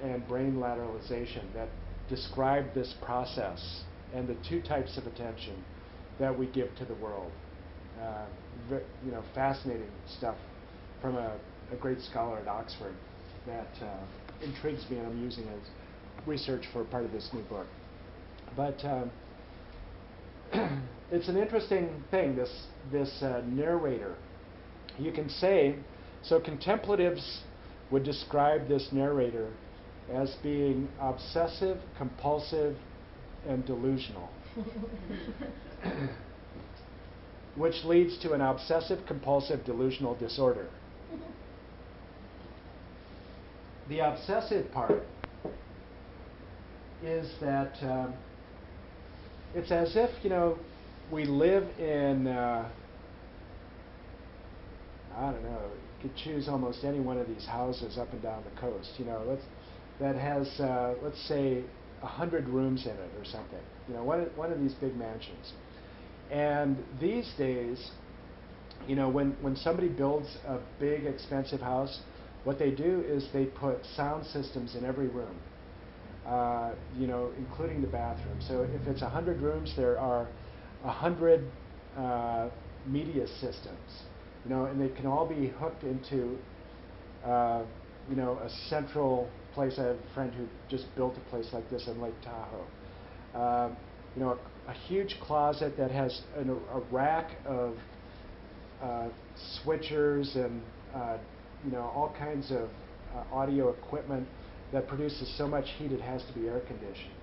and brain lateralization that describe this process and the two types of attention that we give to the world. Fascinating stuff from a great scholar at Oxford that intrigues me, and I'm using as research for part of this new book. But it's an interesting thing, this narrator. You can say, so contemplatives would describe this narrator as being obsessive, compulsive, and delusional, which leads to an obsessive, compulsive, delusional disorder. The obsessive part is that it's as if, we live in, I don't know, you could choose almost any one of these houses up and down the coast, that has, let's say, 100 rooms in it or something, one of these big mansions. And these days, when somebody builds a big, expensive house, what they do is they put sound systems in every room, including the bathroom. So if it's 100 rooms, there are 100 media systems, and they can all be hooked into, a central place. I have a friend who just built a place like this in Lake Tahoe. A huge closet that has a rack of switchers and all kinds of audio equipment that produces so much heat it has to be air conditioned.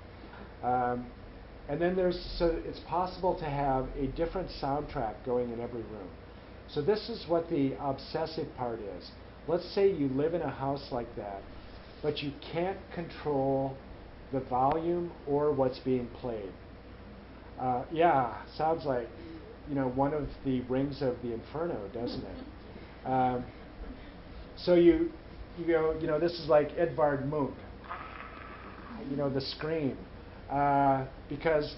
And then it's possible to have a different soundtrack going in every room. So this is what the obsessive part is. Let's say you live in a house like that, but you can't control the volume or what's being played. Sounds like, one of the rings of the Inferno, doesn't it? So you you know, this is like Edvard Munch, you know, the scream. Because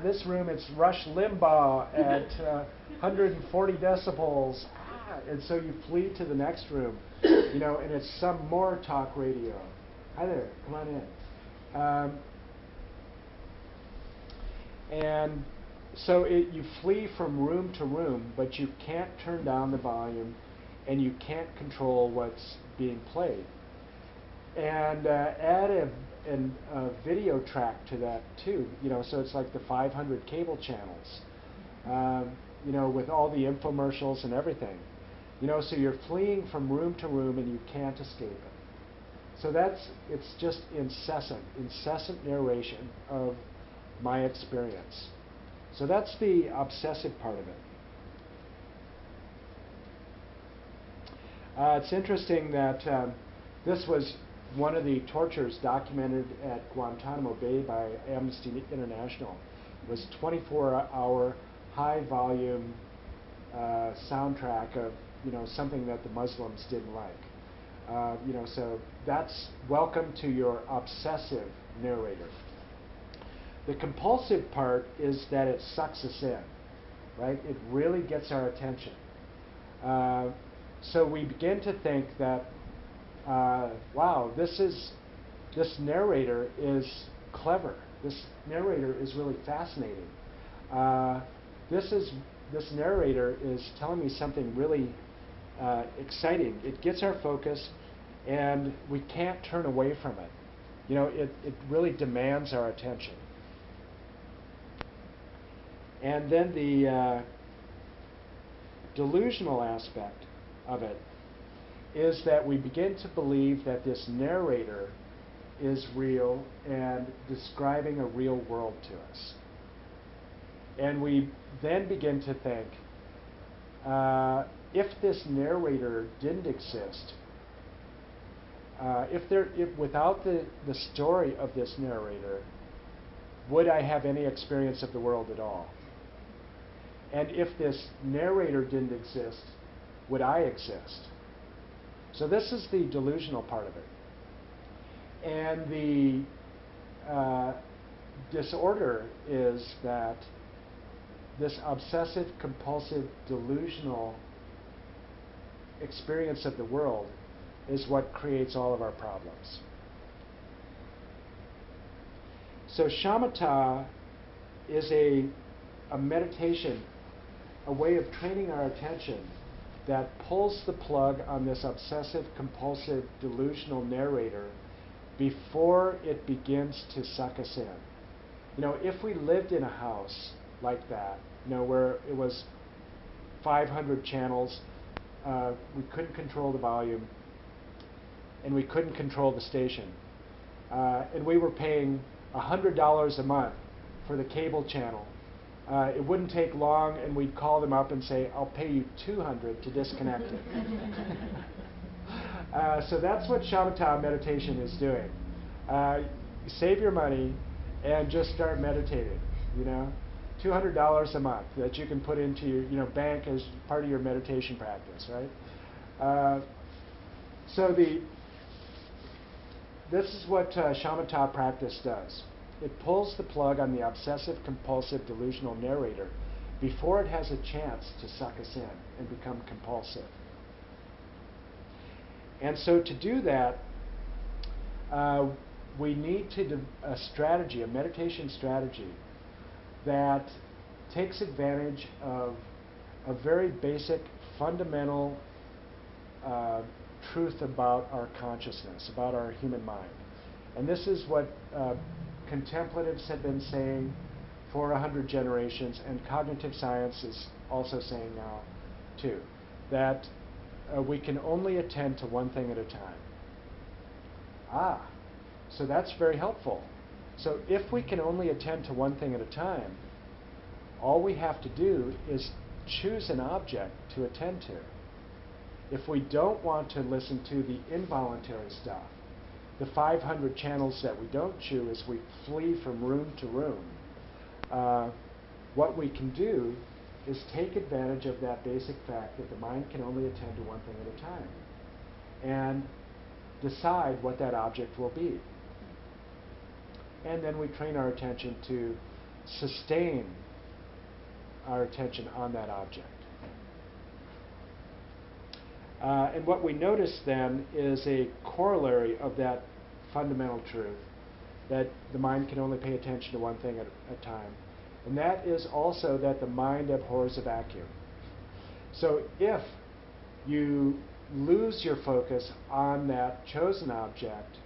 this room, it's Rush Limbaugh at 140 decibels. And so you flee to the next room, you know, and it's some more talk radio. Hi there, come on in. And so you flee from room to room, but you can't turn down the volume, and you can't control what's being played. And add a video track to that too, you know, so it's like the 500 cable channels, you know, with all the infomercials and everything. You know, so you're fleeing from room to room and you can't escape it. So it's just incessant narration of my experience. So that's the obsessive part of it. It's interesting that this was one of the tortures documented at Guantanamo Bay by Amnesty International. Was 24-hour high-volume soundtrack of, you know, something that the Muslims didn't like. You know, so that's welcome to your obsessive narrator. The compulsive part is that it sucks us in, right? It really gets our attention. So we begin to think that, wow, this narrator is clever. This narrator is really fascinating. This narrator is telling me something really exciting. It gets our focus, and we can't turn away from it. You know, it really demands our attention. And then the delusional aspect of it is that we begin to believe that this narrator is real and describing a real world to us. And we then begin to think, if this narrator didn't exist, if without the story of this narrator, would I have any experience of the world at all? And if this narrator didn't exist, would I exist? So this is the delusional part of it. And the disorder is that this obsessive, compulsive, delusional experience of the world is what creates all of our problems. So shamatha is a meditation, a way of training our attention that pulls the plug on this obsessive, compulsive, delusional narrator before it begins to suck us in. You know, if we lived in a house like that, you know, where it was 500 channels, we couldn't control the volume, and we couldn't control the station, and we were paying $100 a month for the cable channel, it wouldn't take long, and we'd call them up and say, I'll pay you $200 to disconnect it. So that's what shamatha meditation is doing. Save your money and just start meditating, you know. $200 a month that you can put into your bank as part of your meditation practice, right? So this is what shamatha practice does. It pulls the plug on the obsessive, compulsive, delusional narrator before it has a chance to suck us in and become compulsive. And so to do that, we need a strategy, a meditation strategy that takes advantage of a very basic, fundamental truth about our consciousness, about our human mind. And this is what contemplatives have been saying for 100 generations, and cognitive science is also saying now too, that we can only attend to one thing at a time. So that's very helpful. So if we can only attend to one thing at a time, all we have to do is choose an object to attend to. If we don't want to listen to the involuntary stuff, the 500 channels that we don't chew as we flee from room to room, what we can do is take advantage of that basic fact that the mind can only attend to one thing at a time. And decide what that object will be. And then we train our attention to sustain our attention on that object. And what we notice then is a corollary of that fundamental truth, that the mind can only pay attention to one thing at a time. And that is also that the mind abhors a vacuum. So if you lose your focus on that chosen object,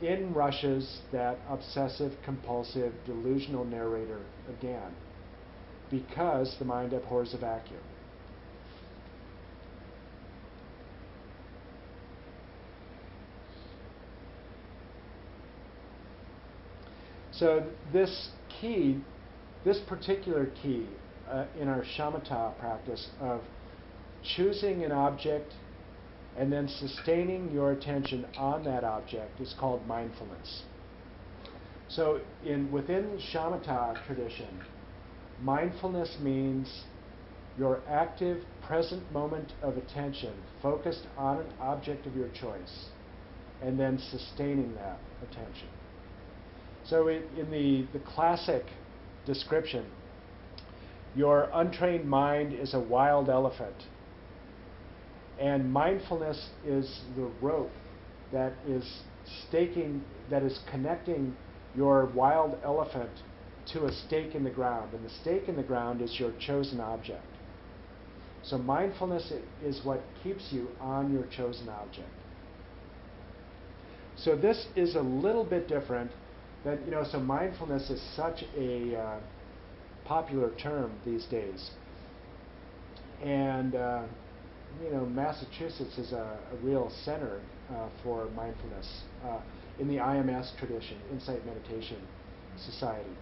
in rushes that obsessive, compulsive, delusional narrator again, because the mind abhors a vacuum. So this key, this particular key in our Shamata practice of choosing an object and then sustaining your attention on that object is called mindfulness. So within Shamata tradition, mindfulness means your active present moment of attention focused on an object of your choice and then sustaining that attention. So in the classic description, your untrained mind is a wild elephant, and mindfulness is the rope that is connecting your wild elephant to a stake in the ground, and the stake in the ground is your chosen object. So mindfulness is what keeps you on your chosen object. So this is a little bit different. That, so mindfulness is such a popular term these days, and Massachusetts is a real center for mindfulness in the IMS tradition, Insight Meditation Society,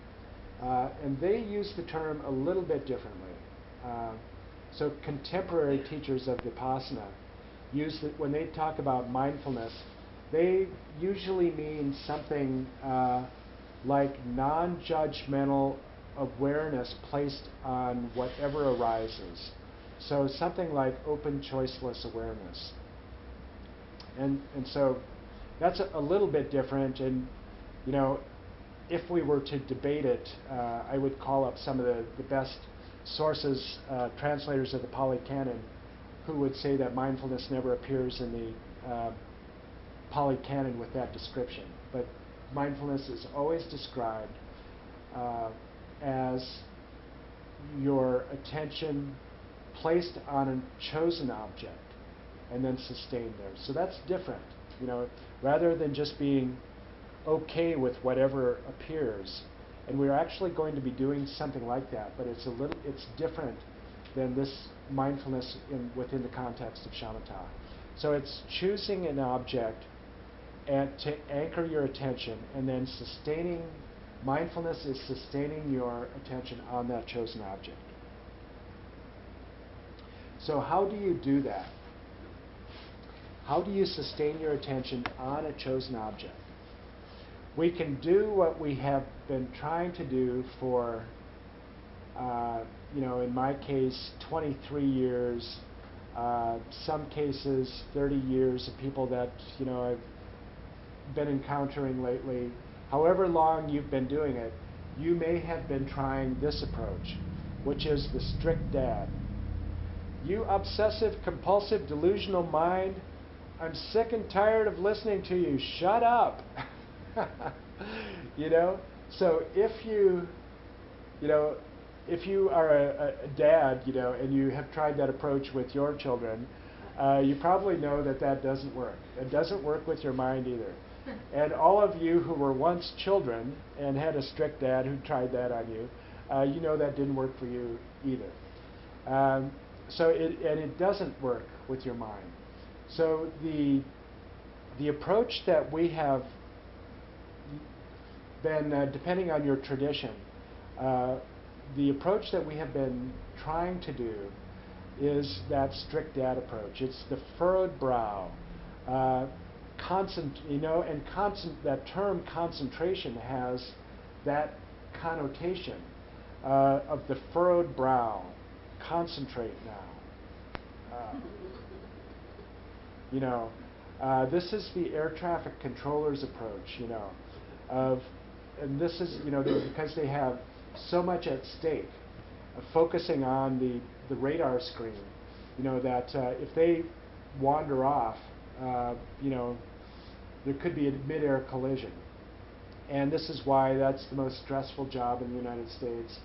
and they use the term a little bit differently. So contemporary teachers of Vipassana use it when they talk about mindfulness. They usually mean something like non-judgmental awareness placed on whatever arises. So something like open, choiceless awareness. And so that's a little bit different. And if we were to debate it, I would call up some of the best sources, translators of the Pali Canon, who would say that mindfulness never appears in the Pali Canon with that description, but mindfulness is always described as your attention placed on a chosen object and then sustained there. So that's different, rather than just being okay with whatever appears. And we're actually going to be doing something like that, but it's different than this mindfulness within the context of Shamata. So it's choosing an object and to anchor your attention, and then mindfulness is sustaining your attention on that chosen object. So how do you do that? How do you sustain your attention on a chosen object? We can do what we have been trying to do for, in my case, 23 years, some cases 30 years of people that, I've been encountering lately. However long you've been doing it, you may have been trying this approach, which is the strict dad. You obsessive, compulsive, delusional mind, I'm sick and tired of listening to you. Shut up. So if you are a dad, and you have tried that approach with your children, you probably know that doesn't work. It doesn't work with your mind either. And all of you who were once children and had a strict dad who tried that on you, that didn't work for you either. So it doesn't work with your mind. So the approach that we have been, depending on your tradition, the approach that we have been trying to do is that strict dad approach. It's the furrowed brow. That term concentration has that connotation of the furrowed brow. Concentrate now. This is the air traffic controller's approach, and this is, because they have so much at stake, focusing on the radar screen, that if they wander off, there could be a mid-air collision. And this is why that's the most stressful job in the United States,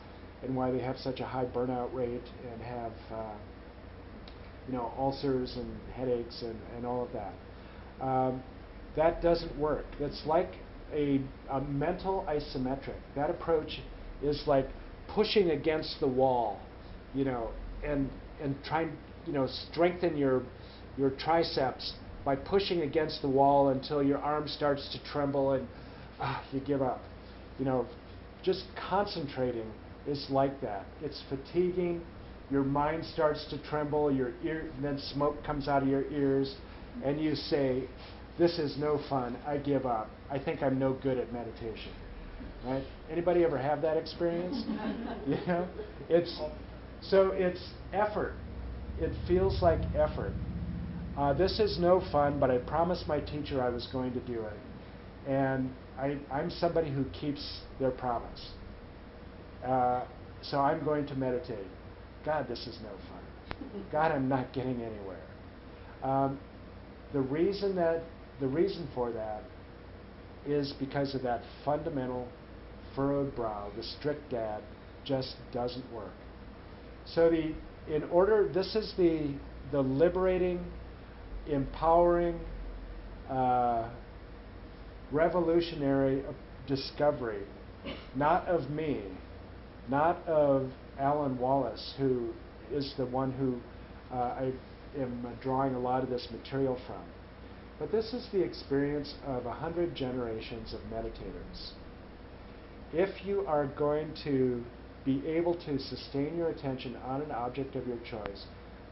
and why they have such a high burnout rate and have ulcers and headaches and all of that. That doesn't work. It's like a mental isometric. That approach is like pushing against the wall, and trying, strengthen your triceps by pushing against the wall until your arm starts to tremble and you give up. Just concentrating is like that. It's fatiguing. Your mind starts to tremble. And then smoke comes out of your ears, and you say, "This is no fun. I give up. I think I'm no good at meditation." Right? Anybody ever have that experience? It's effort. It feels like effort. This is no fun, but I promised my teacher I was going to do it, and I'm somebody who keeps their promise. So I'm going to meditate. God, this is no fun. God, I'm not getting anywhere. The reason for that is because of that fundamental furrowed brow. The strict dad just doesn't work. So this is the liberating, empowering, revolutionary discovery, not of me, not of Alan Wallace, who is the one who I am drawing a lot of this material from. But this is the experience of 100 generations of meditators. If you are going to be able to sustain your attention on an object of your choice,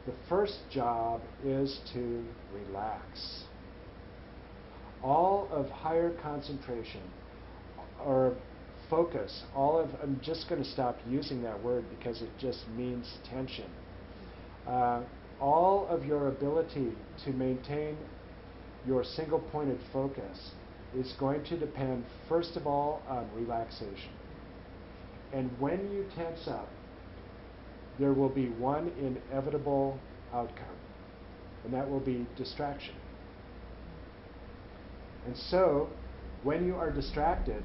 the first job is to relax. All of higher concentration or focus, I'm just going to stop using that word because it just means tension. All of your ability to maintain your single-pointed focus is going to depend, first of all, on relaxation. And when you tense up, there will be one inevitable outcome, and that will be distraction. And so, when you are distracted,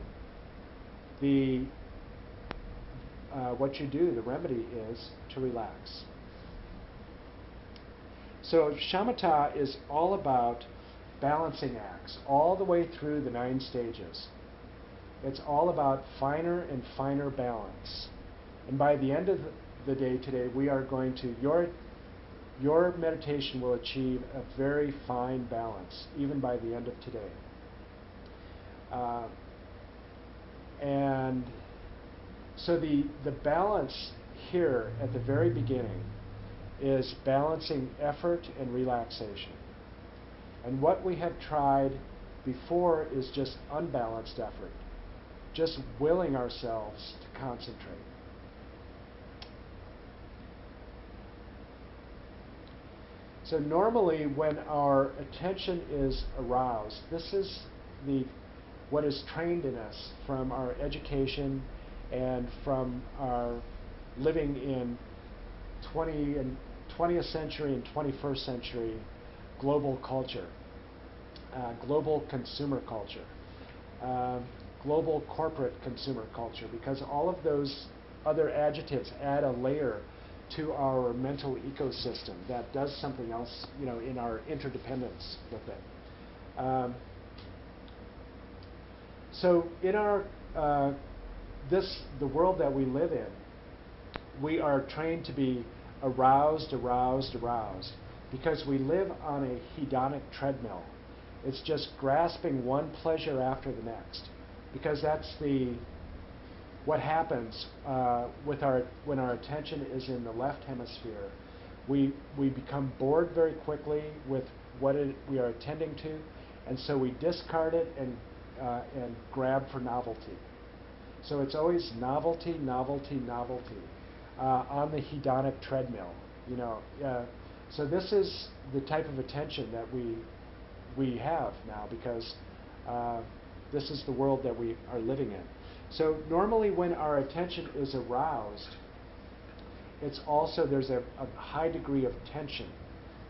what you do, the remedy is to relax. So Shamata is all about balancing acts, all the way through the 9 stages. It's all about finer and finer balance. And by the end of the day today, we are going to, your meditation will achieve a very fine balance, even by the end of today. And so the balance here at the very beginning is balancing effort and relaxation. And what we have tried before is just unbalanced effort, just willing ourselves to concentrate. So normally when our attention is aroused, this is what is trained in us from our education and from our living in 20th century and 21st century global culture, global consumer culture, global corporate consumer culture, because all of those other adjectives add a layer to our mental ecosystem that does something else, in our interdependence with it. So in the world that we live in, we are trained to be aroused, aroused, aroused, because we live on a hedonic treadmill. It's just grasping one pleasure after the next, because that's what happens when our attention is in the left hemisphere. We become bored very quickly with what we are attending to, and so we discard it and grab for novelty. So it's always novelty, novelty, novelty on the hedonic treadmill. So this is the type of attention that we have now, because this is the world that we are living in. So normally when our attention is aroused, it's also, there's a high degree of tension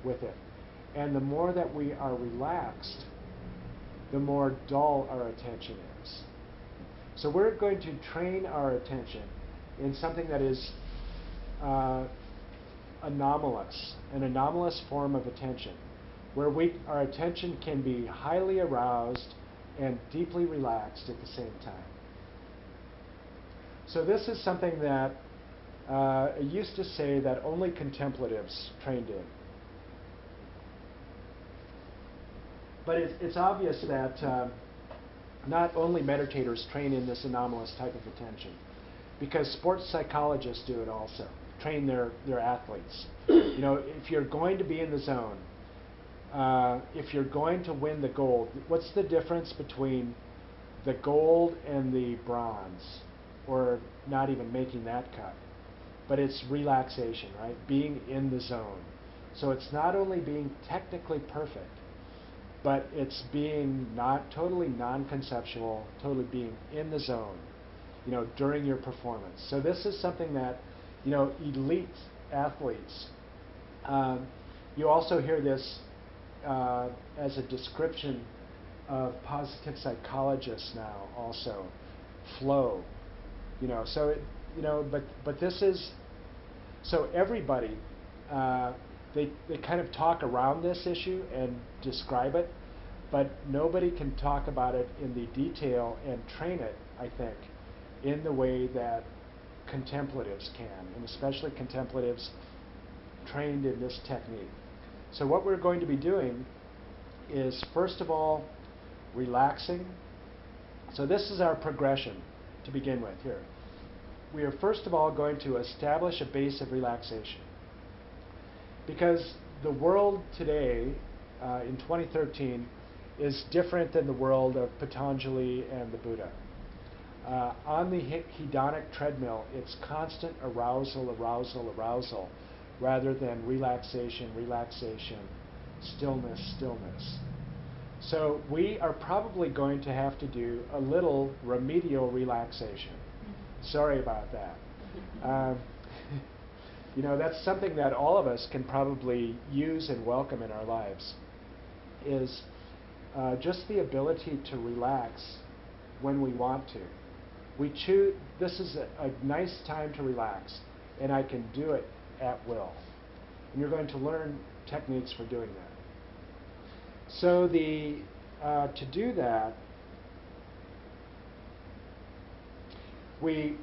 with it. And the more that we are relaxed, the more dull our attention is. So we're going to train our attention in something that is anomalous, an anomalous form of attention, where our attention can be highly aroused and deeply relaxed at the same time. So this is something that I used to say that only contemplatives trained in. But it's obvious that not only meditators train in this anomalous type of attention, because sports psychologists do it also, train their athletes. You know, if you're going to be in the zone, if you're going to win the gold, what's the difference between the gold and the bronze, or not even making that cut? But it's relaxation, right? Being in the zone. So it's not only being technically perfect, but it's being not totally non-conceptual, totally being in the zone, you know, during your performance. So this is something that, you know, elite athletes, you also hear this as a description of positive psychologists now also, flow, you know. So it, you know, but this is, so everybody, they kind of talk around this issue and describe it, but nobody can talk about it in the detail and train it, I think, in the way that contemplatives can, and especially contemplatives trained in this technique. So what we're going to be doing is, first of all, relaxing. So this is our progression to begin with here. We are first of all going to establish a base of relaxation, because the world today, in 2013, is different than the world of Patanjali and the Buddha. On the hedonic treadmill, it's constant arousal, arousal, arousal, rather than relaxation, relaxation, stillness, stillness. So we are probably going to have to do a little remedial relaxation. Sorry about that. You know, that's something that all of us can probably use and welcome in our lives, is just the ability to relax when we want to. We choose, this is a nice time to relax, and I can do it at will. And you're going to learn techniques for doing that. So to do that, we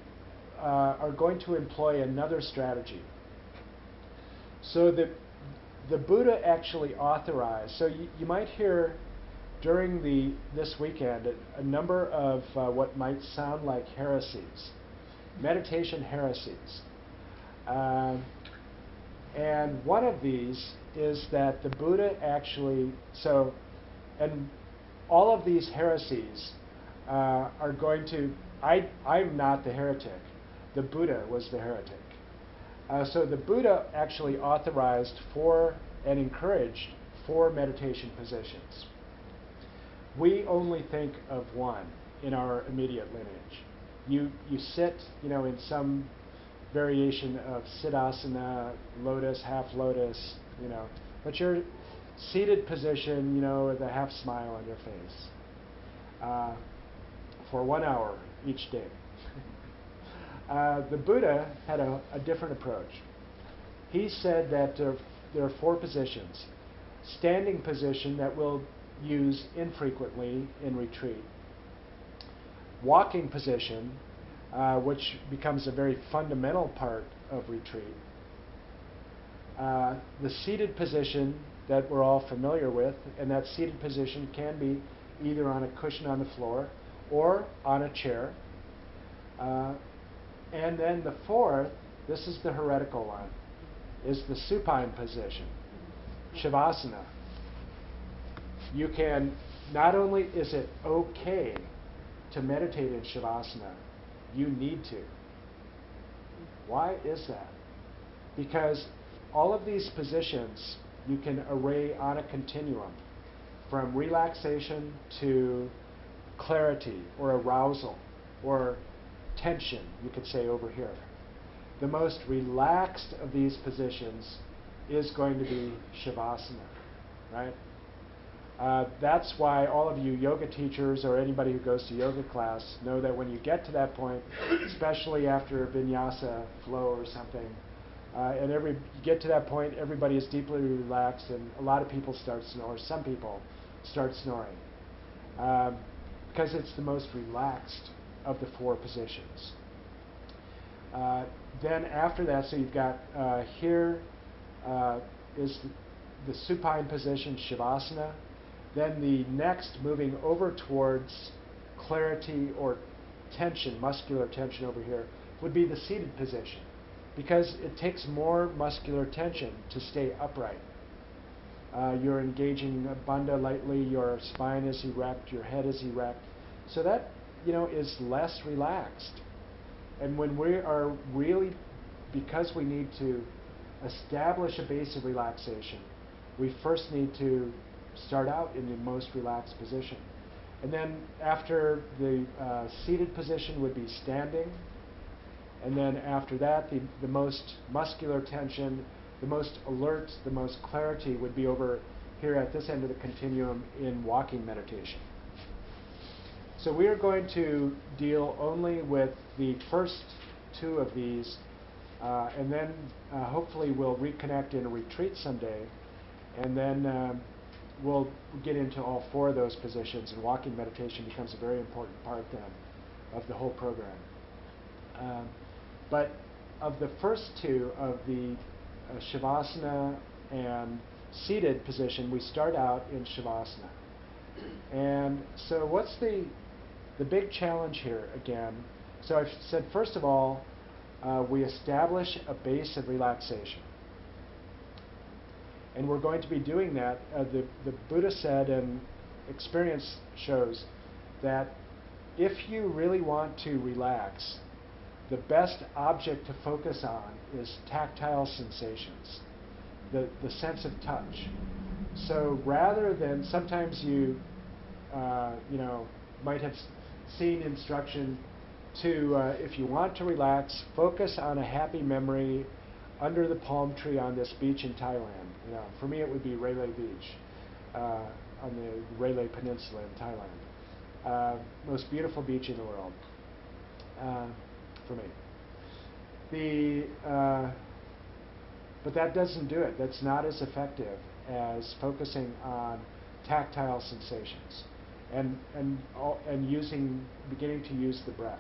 are going to employ another strategy. So the Buddha actually authorized, so you might hear during this weekend a number of what might sound like heresies, meditation heresies. And one of these is that the Buddha actually, and all of these heresies are going to, I'm not the heretic, the Buddha was the heretic. So the Buddha actually authorized and encouraged 4 meditation positions. We only think of one in our immediate lineage. You sit, you know, in some variation of siddhasana, lotus, half lotus, you know, but your seated position, you know, with a half smile on your face for 1 hour each day. The Buddha had a different approach. He said that there are 4 positions. Standing position that we'll use infrequently in retreat. Walking position, which becomes a very fundamental part of retreat. The seated position that we're all familiar with, and that seated position can be either on a cushion on the floor or on a chair. And then the 4th, this is the heretical one, is the supine position, Shavasana. You can, not only is it okay to meditate in Shavasana, you need to. Why is that? Because all of these positions you can array on a continuum. from relaxation to clarity or arousal or tension, you could say over here. The most relaxed of these positions is going to be Shavasana, right? That's why all of you yoga teachers or anybody who goes to yoga class know that when you get to that point, especially after vinyasa flow or something, and you get to that point, everybody is deeply relaxed, and a lot of people start snoring, or some people start snoring, because it's the most relaxed of the four positions. Then after that, so you've got here is the supine position, Shavasana. Then the next, moving over towards clarity or tension, muscular tension over here, would be the seated position, because it takes more muscular tension to stay upright. You're engaging bandha lightly, your spine is erect, your head is erect, so that is less relaxed. And when we are really, because we need to establish a base of relaxation, we first need to start out in the most relaxed position. And then after the seated position would be standing. And then after that, the most muscular tension, the most alert, the most clarity would be over here at this end of the continuum in walking meditation. So we are going to deal only with the first two of these, and then hopefully we'll reconnect in a retreat someday, and then we'll get into all four of those positions, and walking meditation becomes a very important part then of the whole program. But of the first two, of the Shavasana and seated position, we start out in Shavasana. And so what's the big challenge here again? So I've said, first of all, we establish a base of relaxation. And we're going to be doing that. The Buddha said, and experience shows, that if you really want to relax, the best object to focus on is tactile sensations, the sense of touch. So rather than, sometimes you might have seen instruction to, if you want to relax, focus on a happy memory under the palm tree on this beach in Thailand. For me it would be Railay Beach on the Railay Peninsula in Thailand. Most beautiful beach in the world for me. But that doesn't do it. That's not as effective as focusing on tactile sensations and beginning to use the breath.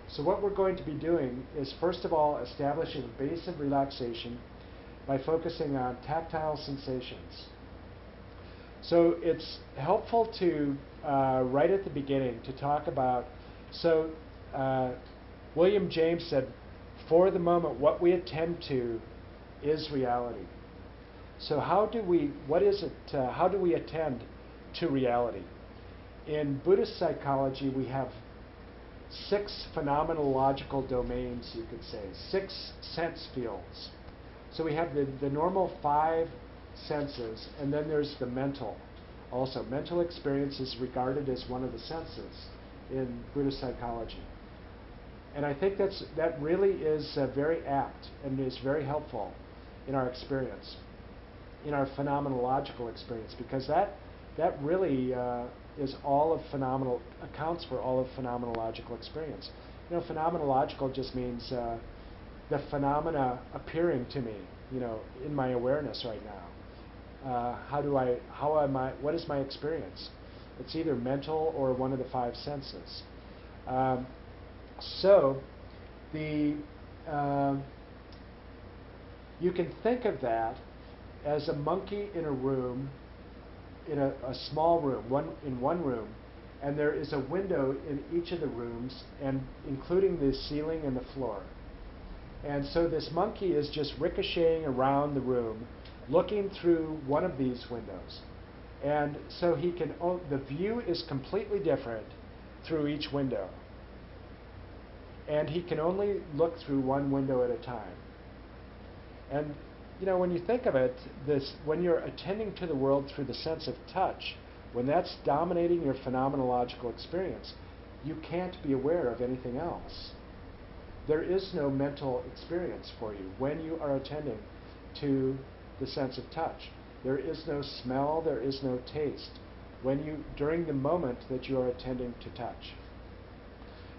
So what we're going to be doing is, first of all, establishing a base of relaxation by focusing on tactile sensations. So it's helpful to, right at the beginning, to talk about, William James said, for the moment, what we attend to is reality. So how do we attend to reality? In Buddhist psychology, we have 6 phenomenological domains, you could say, 6 sense fields. So we have the normal 5 senses, and then there's the mental. Also, mental experience is regarded as one of the senses in Buddhist psychology. And I think that really is very apt and is very helpful in our experience, in our phenomenological experience, because that really is all of accounts for all of phenomenological experience. Phenomenological just means the phenomena appearing to me, in my awareness right now. What is my experience? It's either mental or one of the 5 senses. So you can think of that as a monkey in a room, in a small room, in one room, and there is a window in each of the rooms, and including the ceiling and the floor. And so this monkey is just ricocheting around the room, looking through one of these windows. And so the view is completely different through each window. And he can only look through one window at a time. And when you think of it, when you're attending to the world through the sense of touch, when that's dominating your phenomenological experience, you can't be aware of anything else. There is no mental experience for you when you are attending to the sense of touch. There is no smell, there is no taste during the moment that you are attending to touch.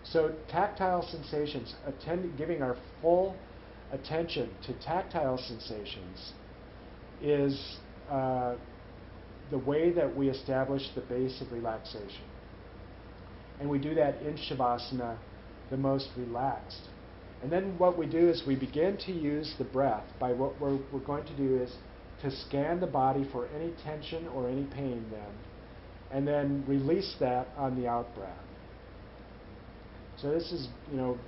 So tactile sensations, giving our full attention to tactile sensations is the way that we establish the base of relaxation. And we do that in Shavasana, the most relaxed. And then what we do is we begin to use the breath. By what we're going to do is to scan the body for any tension or any pain and then release that on the out breath. So this is,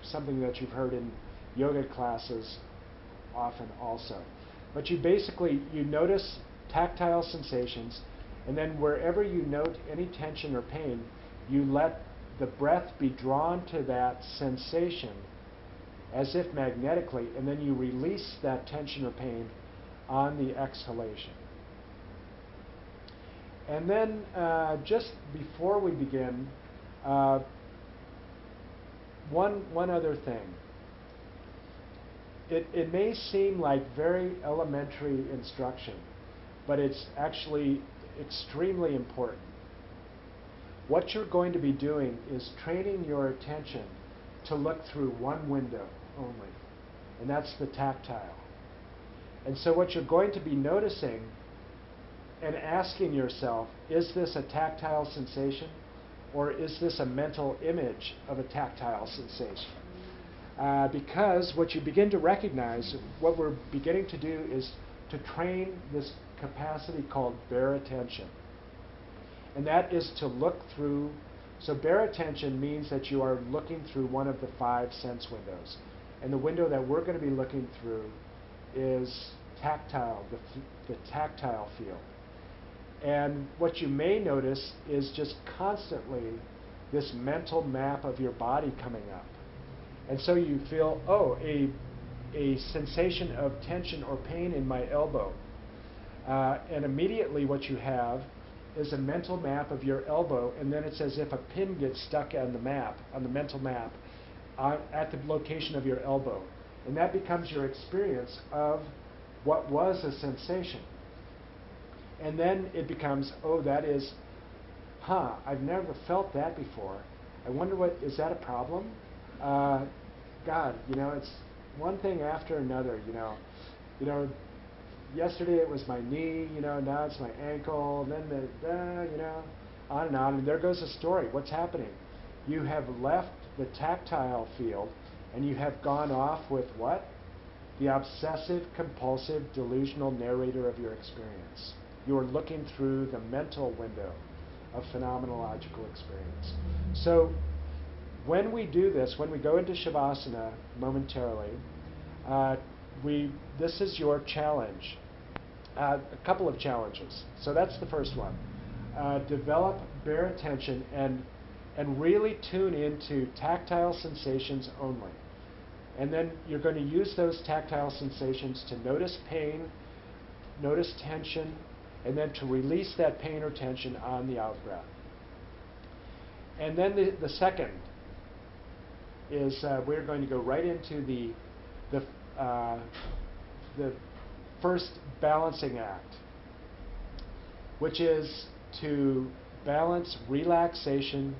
something that you've heard in yoga classes often also. But you notice tactile sensations, and then wherever you note any tension or pain, you let the breath be drawn to that sensation as if magnetically, and then you release that tension or pain on the exhalation. And then just before we begin, one other thing. It may seem like very elementary instruction, but it's actually extremely important. What you're going to be doing is training your attention to look through one window only, and that's the tactile. And so what you're going to be noticing and asking yourself, is this a tactile sensation, or is this a mental image of a tactile sensation? Because what you begin to recognize, what we're beginning to do is to train this capacity called bare attention. And that is to look through. So bare attention means that you are looking through one of the 5 sense windows. And the window that we're going to be looking through is tactile, the tactile field. And what you may notice is just constantly this mental map of your body coming up. And so you feel, a sensation of tension or pain in my elbow. And immediately what you have is a mental map of your elbow, and then it's as if a pin gets stuck on the map, on the mental map, at the location of your elbow. And that becomes your experience of what was a sensation. And then it becomes, I've never felt that before. I wonder is that a problem? God, it's one thing after another, yesterday it was my knee, now it's my ankle, then on and on, and there goes the story. What's happening? You have left the tactile field, and you have gone off with what? The obsessive, compulsive, delusional narrator of your experience. You are looking through the mental window of phenomenological experience. So when we do this, when we go into Shavasana momentarily, this is your challenge. A couple of challenges. So that's the first one. Develop bare attention and really tune into tactile sensations only. And then you're going to use those tactile sensations to notice pain, notice tension, and then to release that pain or tension on the out-breath. And then the second is we're going to go right into the first balancing act, which is to balance relaxation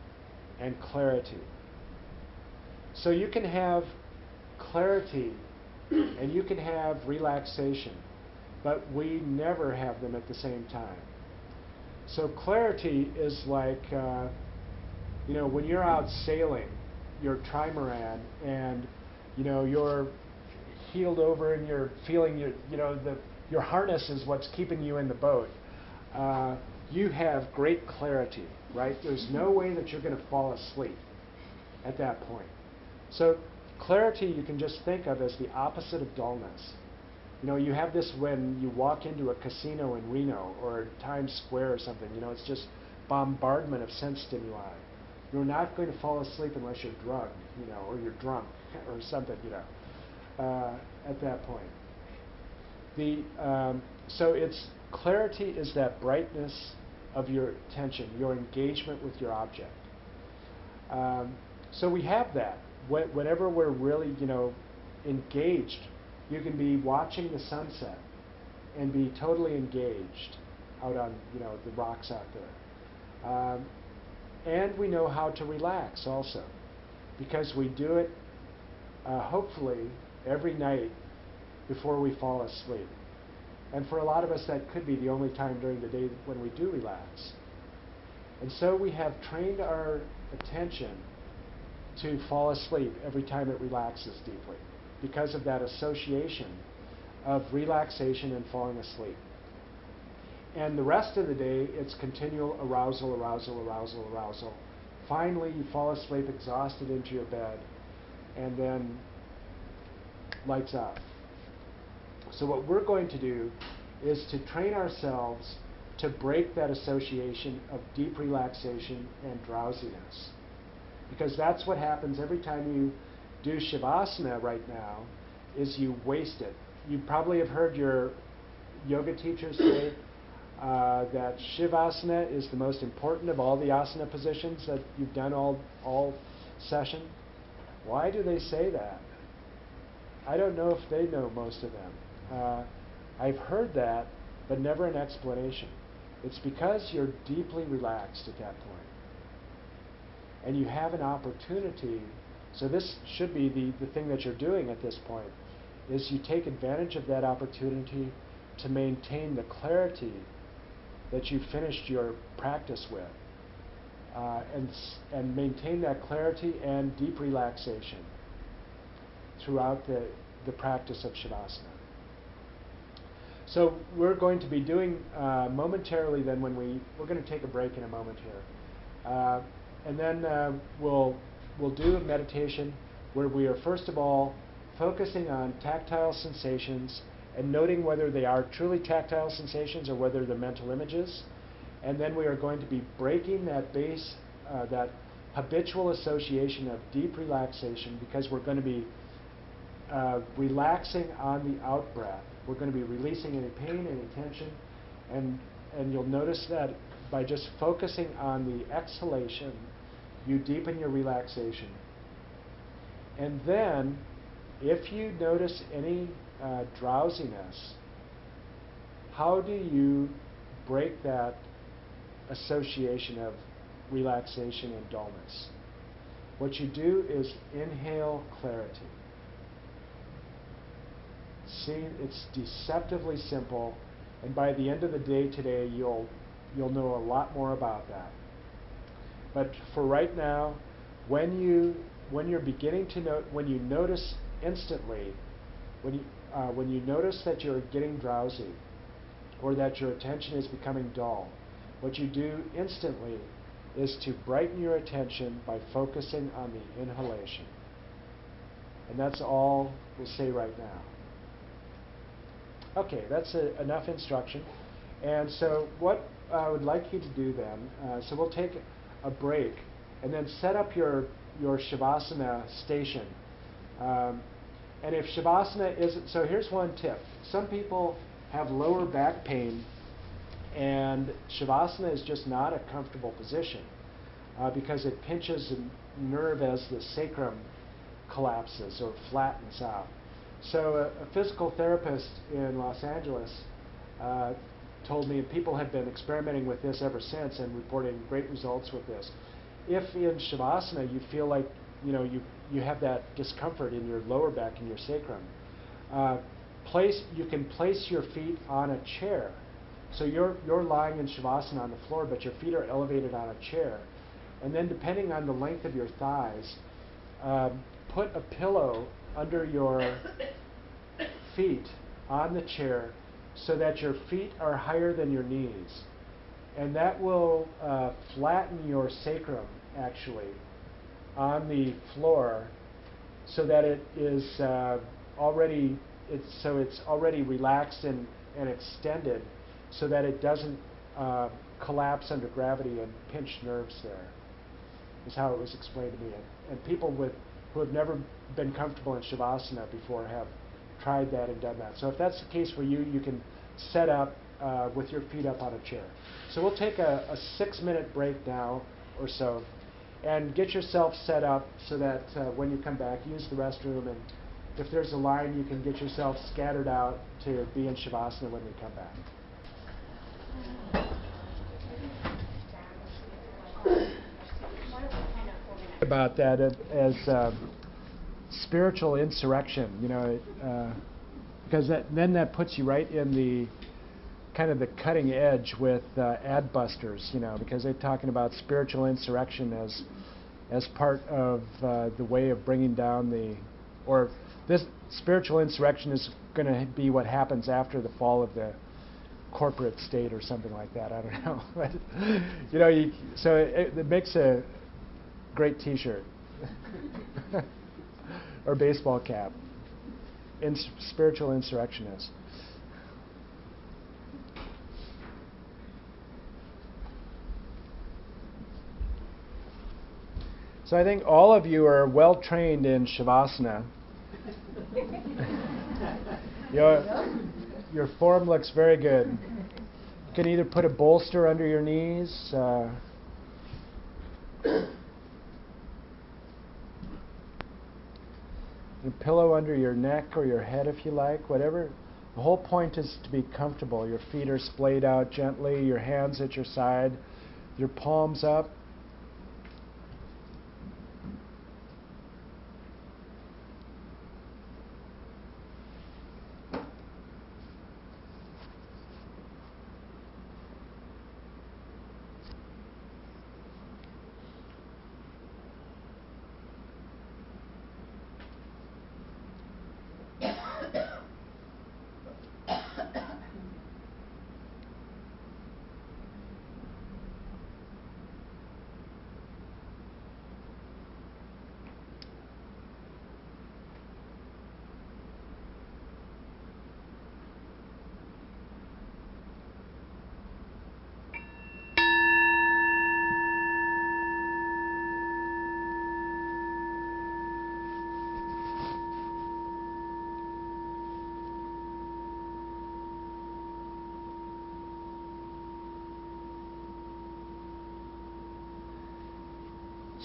and clarity. So you can have clarity and you can have relaxation, but we never have them at the same time. So clarity is like, when you're out sailing your trimaran and, you're heeled over and you're feeling your harness is what's keeping you in the boat. You have great clarity, right? There's no way that you're going to fall asleep at that point. So clarity you can just think of as the opposite of dullness. You have this when you walk into a casino in Reno or Times Square or something. It's just bombardment of sense stimuli. You're not going to fall asleep unless you're drugged, or you're drunk or something, at that point. So it's clarity is that brightness of your attention, your engagement with your object. So we have that. Whenever we're really, engaged, you can be watching the sunset and be totally engaged out on, the rocks out there. And we know how to relax also, because we do it, hopefully, every night before we fall asleep. And for a lot of us, that could be the only time during the day when we do relax. And so we have trained our attention to fall asleep every time it relaxes deeply, because of that association of relaxation and falling asleep. And the rest of the day, it's continual arousal, arousal, arousal, arousal. Finally, you fall asleep exhausted into your bed, and then lights out. So what we're going to do is to train ourselves to break that association of deep relaxation and drowsiness. Because that's what happens every time you do Shavasana right now, is you waste it. You probably have heard your yoga teachers say that Shavasana is the most important of all the asana positions that you've done all session. Why do they say that? I don't know if they know most of them. I've heard that, but never an explanation. It's because you're deeply relaxed at that point. And you have an opportunity, so this should be the thing that you're doing at this point, is you take advantage of that opportunity to maintain the clarity that you finished your practice with. And maintain that clarity and deep relaxation throughout the practice of Shavasana. So we're going to be doing momentarily then we're going to take a break in a moment here. And then we'll do a meditation where we are first of all focusing on tactile sensations and noting whether they are truly tactile sensations or whether they're mental images. And then we are going to be breaking that base, that habitual association of deep relaxation, because we're going to be relaxing on the out-breath. We're going to be releasing any pain, any tension, and you'll notice that by just focusing on the exhalation, you deepen your relaxation. And then, if you notice any drowsiness, how do you break that association of relaxation and dullness? What you do is inhale clarity. See, it's deceptively simple, and by the end of the day today, you'll know a lot more about that. But for right now, when you're beginning to when you notice instantly, when you notice that you're getting drowsy, or that your attention is becoming dull, what you do instantly is to brighten your attention by focusing on the inhalation. And that's all we'll say right now. Okay, that's enough instruction. And so what I would like you to do then, so we'll take a break and then set up your Shavasana station. And if Shavasana isn't, so here's one tip. Some people have lower back pain, and Shavasana is just not a comfortable position because it pinches a nerve as the sacrum collapses or flattens out. So a physical therapist in Los Angeles told me, and people have been experimenting with this ever since and reporting great results with this. If in Shavasana you feel like you have that discomfort in your lower back and your sacrum, you can place your feet on a chair. So you're lying in Shavasana on the floor, but your feet are elevated on a chair. And then depending on the length of your thighs, put a pillow under your feet on the chair so that your feet are higher than your knees. And that will flatten your sacrum, actually, on the floor so that it is already relaxed and extended so that it doesn't collapse under gravity and pinch nerves there, is how it was explained to me. And people who have never been comfortable in Shavasana before have tried that and done that. So if that's the case for you, you can set up with your feet up on a chair. So we'll take a 6-minute break now or so, and get yourself set up so that when you come back, use the restroom, and if there's a line, you can get yourself scattered out to be in Shavasana when we come back. About that as spiritual insurrection, because then that puts you right in the kind of the cutting edge with Adbusters, because they're talking about spiritual insurrection as part of the way of bringing down or this spiritual insurrection is going to be what happens after the fall of the corporate state or something like that. I don't know. But, so it makes a great T-shirt or baseball cap. Spiritual insurrectionist. So I think all of you are well trained in Shavasana. Your form looks very good. You can either put a bolster under your knees, a pillow under your neck or your head if you like, whatever. The whole point is to be comfortable. Your feet are splayed out gently, your hands at your side, your palms up.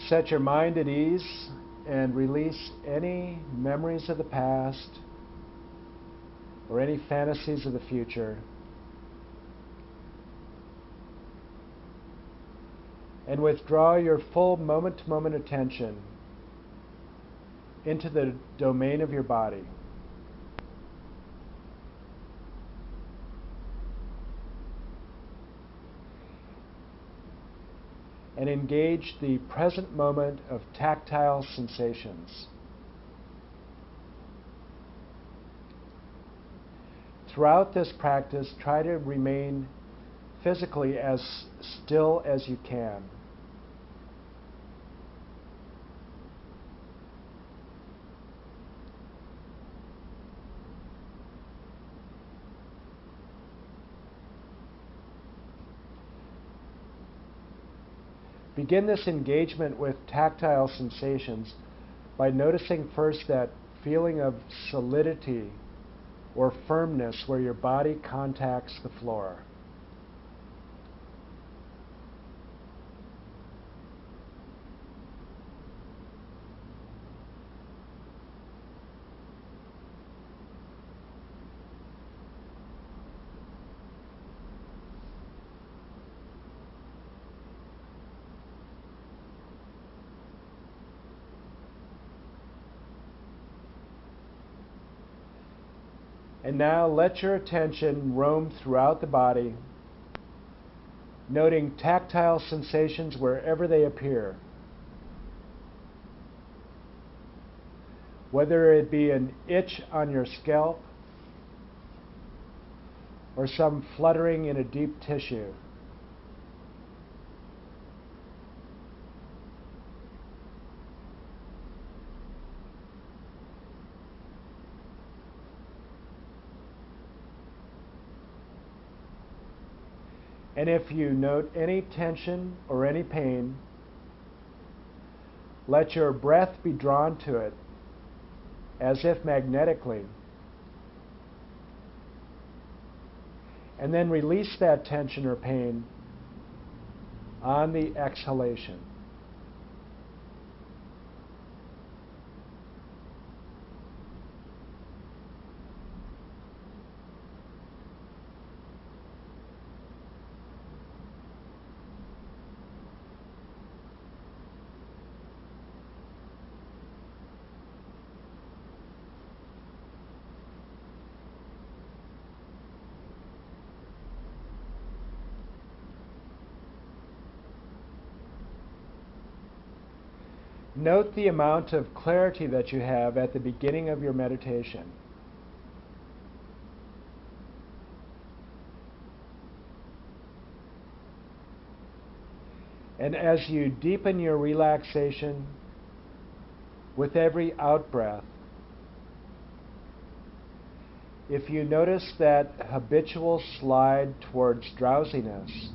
Set your mind at ease and release any memories of the past or any fantasies of the future. And withdraw your full moment-to-moment attention into the domain of your body. And engage the present moment of tactile sensations. Throughout this practice, try to remain physically as still as you can. Begin this engagement with tactile sensations by noticing first that feeling of solidity or firmness where your body contacts the floor. And now let your attention roam throughout the body, noting tactile sensations wherever they appear. Whether it be an itch on your scalp or some fluttering in a deep tissue. And if you note any tension or any pain, let your breath be drawn to it as if magnetically. And then release that tension or pain on the exhalation. Note the amount of clarity that you have at the beginning of your meditation. And as you deepen your relaxation with every out-breath, if you notice that habitual slide towards drowsiness,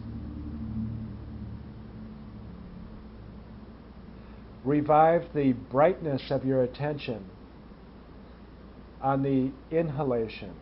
revive the brightness of your attention on the inhalation.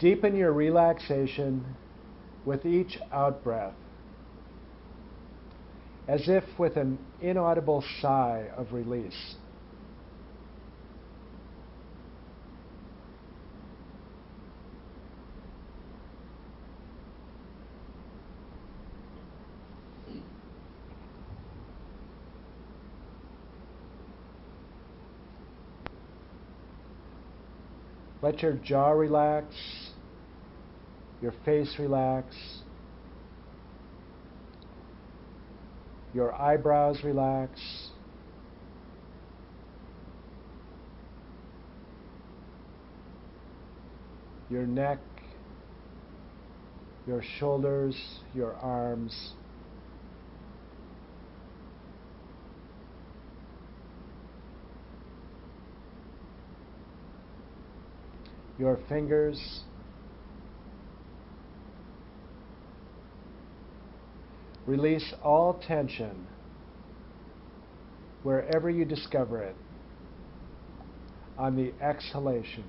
Deepen your relaxation with each out-breath, as if with an inaudible sigh of release. Let your jaw relax, your face relax, your eyebrows relax, your neck, your shoulders, your arms, your fingers, release all tension wherever you discover it on the exhalation.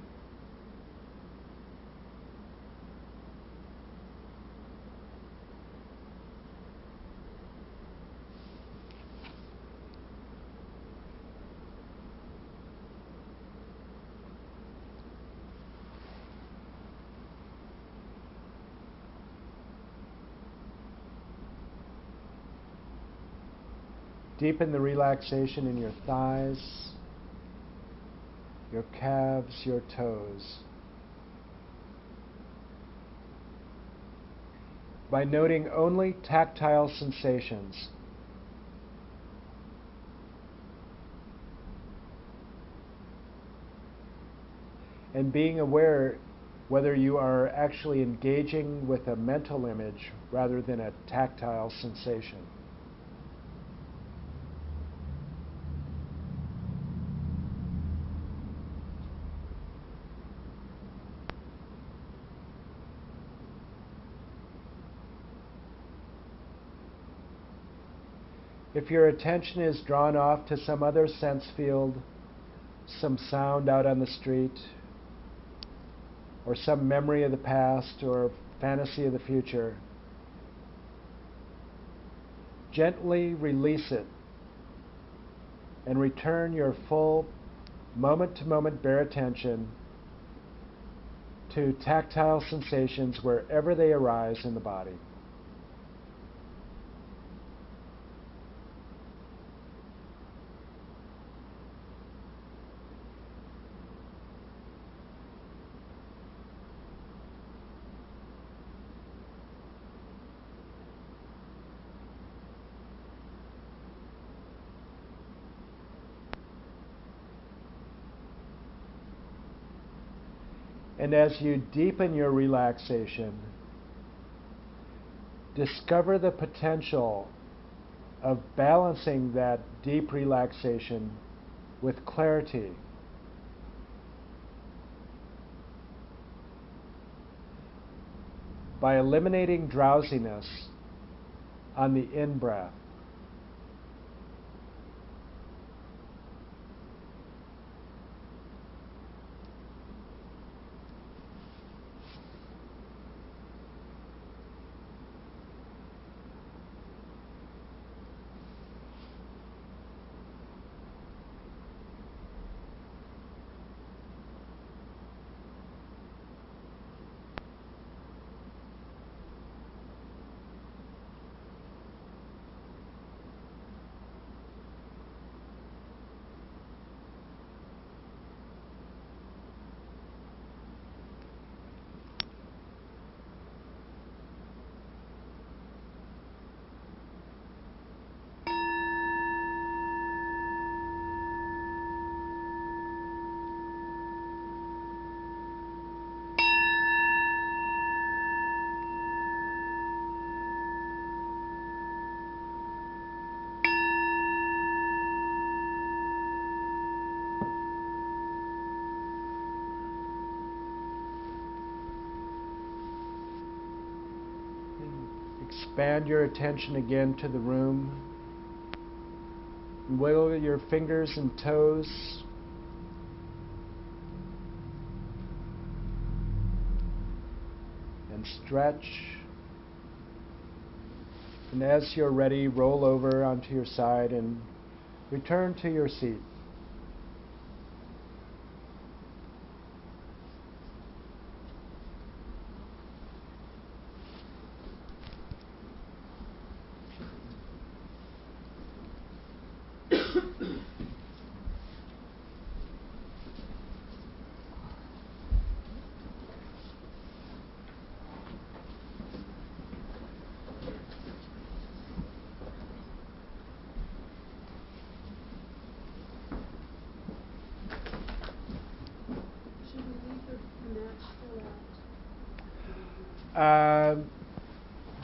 Deepen the relaxation in your thighs, your calves, your toes, by noting only tactile sensations. And being aware whether you are actually engaging with a mental image rather than a tactile sensation. If your attention is drawn off to some other sense field, some sound out on the street, or some memory of the past or fantasy of the future, gently release it and return your full moment-to-moment bare attention to tactile sensations wherever they arise in the body. And as you deepen your relaxation, discover the potential of balancing that deep relaxation with clarity. By eliminating drowsiness on the in-breath. Expand your attention again to the room. Wiggle your fingers and toes. And stretch. And as you're ready, roll over onto your side and return to your seat.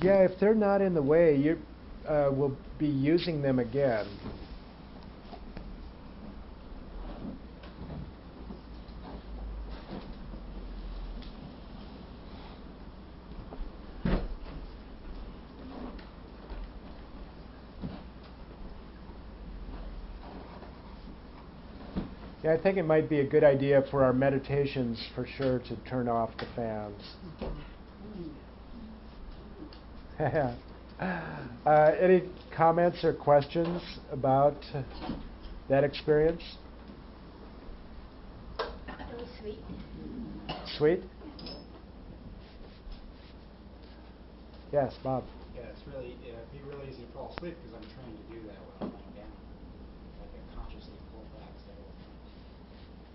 Yeah, if they're not in the way, you will be using them again. Yeah, I think it might be a good idea for our meditations, for sure, to turn off the fans. Any comments or questions about that experience?
It was sweet.
Sweet? Yes, Bob.
Yeah, it'd be really easy to fall asleep because I'm trained to do that when I'm laying down. Like I consciously pull back instead of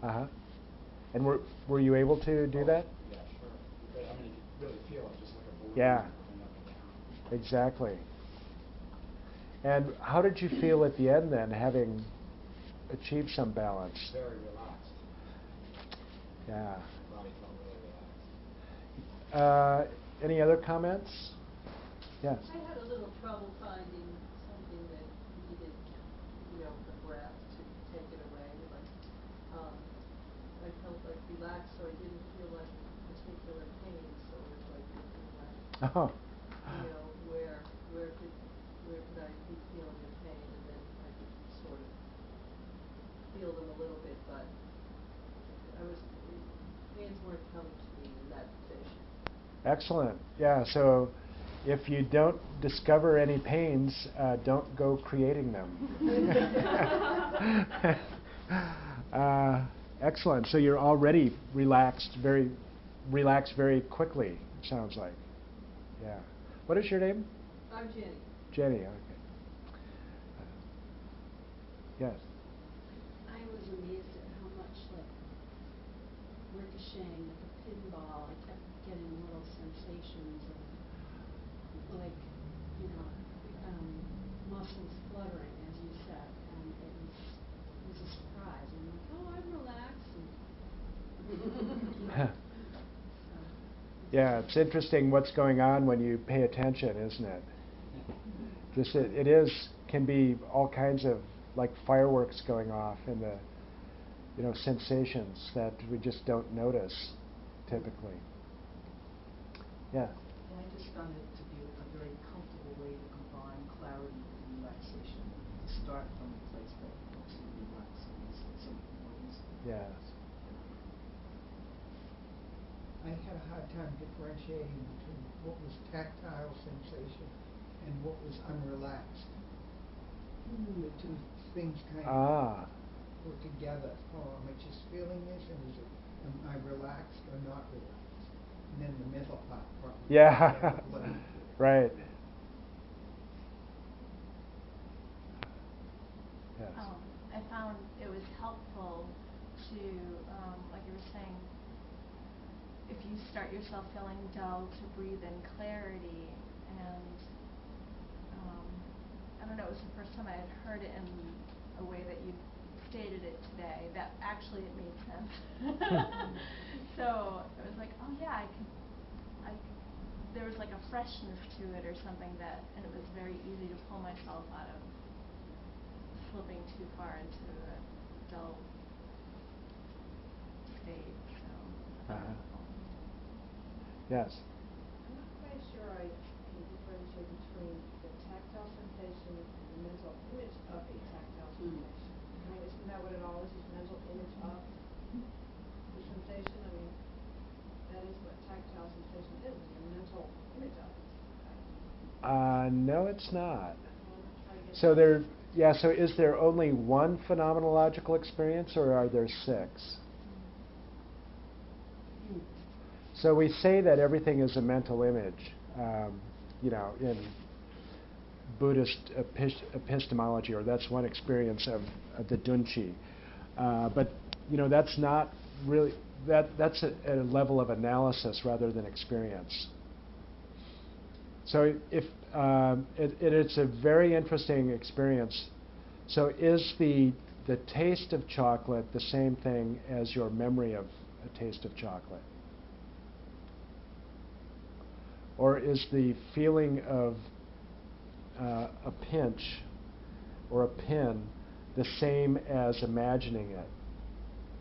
Uh-huh. And were you able to do that?
Yeah, sure. But I mean, you could really feel it, just like a balloon
Yeah.
going up and down.
Exactly. And how did you feel at the end then, having achieved some balance?
Very relaxed.
Yeah.
My body felt really relaxed.
Any other comments? Yes.
I had a little trouble finding something that needed, the breath to take it away. Like, I felt like relaxed, so I didn't feel like particular pain. So I was like thinking, like,
Oh.
where could I be feeling the pain? And then I could sort of feel them a little bit, but pains weren't coming to me in that position.
Excellent. Yeah, so if you don't discover any pains, don't go creating them. Excellent. So you're already relaxed very quickly, it sounds like. Yeah. What is your name?
I'm Jenny.
Jenny, okay. Yes.
I was amazed at how much, like, ricocheting, like a pinball. I kept getting little sensations of, like, muscles fluttering, as you said, and it was a surprise. I'm like, oh, I'm relaxed. And,
Yeah, it's interesting what's going on when you pay attention, isn't it? Just it is can be all kinds of like fireworks going off in the sensations that we just don't notice typically. Yeah.
And I just found it to be a very comfortable way to combine clarity and relaxation. To start from a place that helps you relax in some ways.
Yeah.
I had a hard time differentiating between what was tactile sensation and what was unrelaxed. The two things kind of were together. Oh, am I just feeling this, and am I relaxed or not relaxed? And then the mental part probably.
Yeah. Right. Yes.
I found it was helpful to, like you were saying, if you start yourself feeling dull, to breathe in clarity. And I don't know, it was the first time I had heard it in a way that you stated it today, that actually it made sense. So it was like, oh yeah, there was like a freshness to it or something and it was very easy to pull myself out of slipping too far into a dull state. So.
Yes.
I'm not quite sure I can differentiate between the tactile sensation and the mental image of a tactile sensation. I mean, isn't that what it all is mental image of the sensation? I mean, that is what tactile sensation is a mental image of it. Right?
No, it's not.
Well,
So is there only one phenomenological experience, or are there 6? So we say that everything is a mental image, in Buddhist epistemology, or that's one experience of the Dunchi. But that's not really that's a level of analysis rather than experience. So it's a very interesting experience. So is the taste of chocolate the same thing as your memory of a taste of chocolate? Or is the feeling of a pinch or a pin the same as imagining it,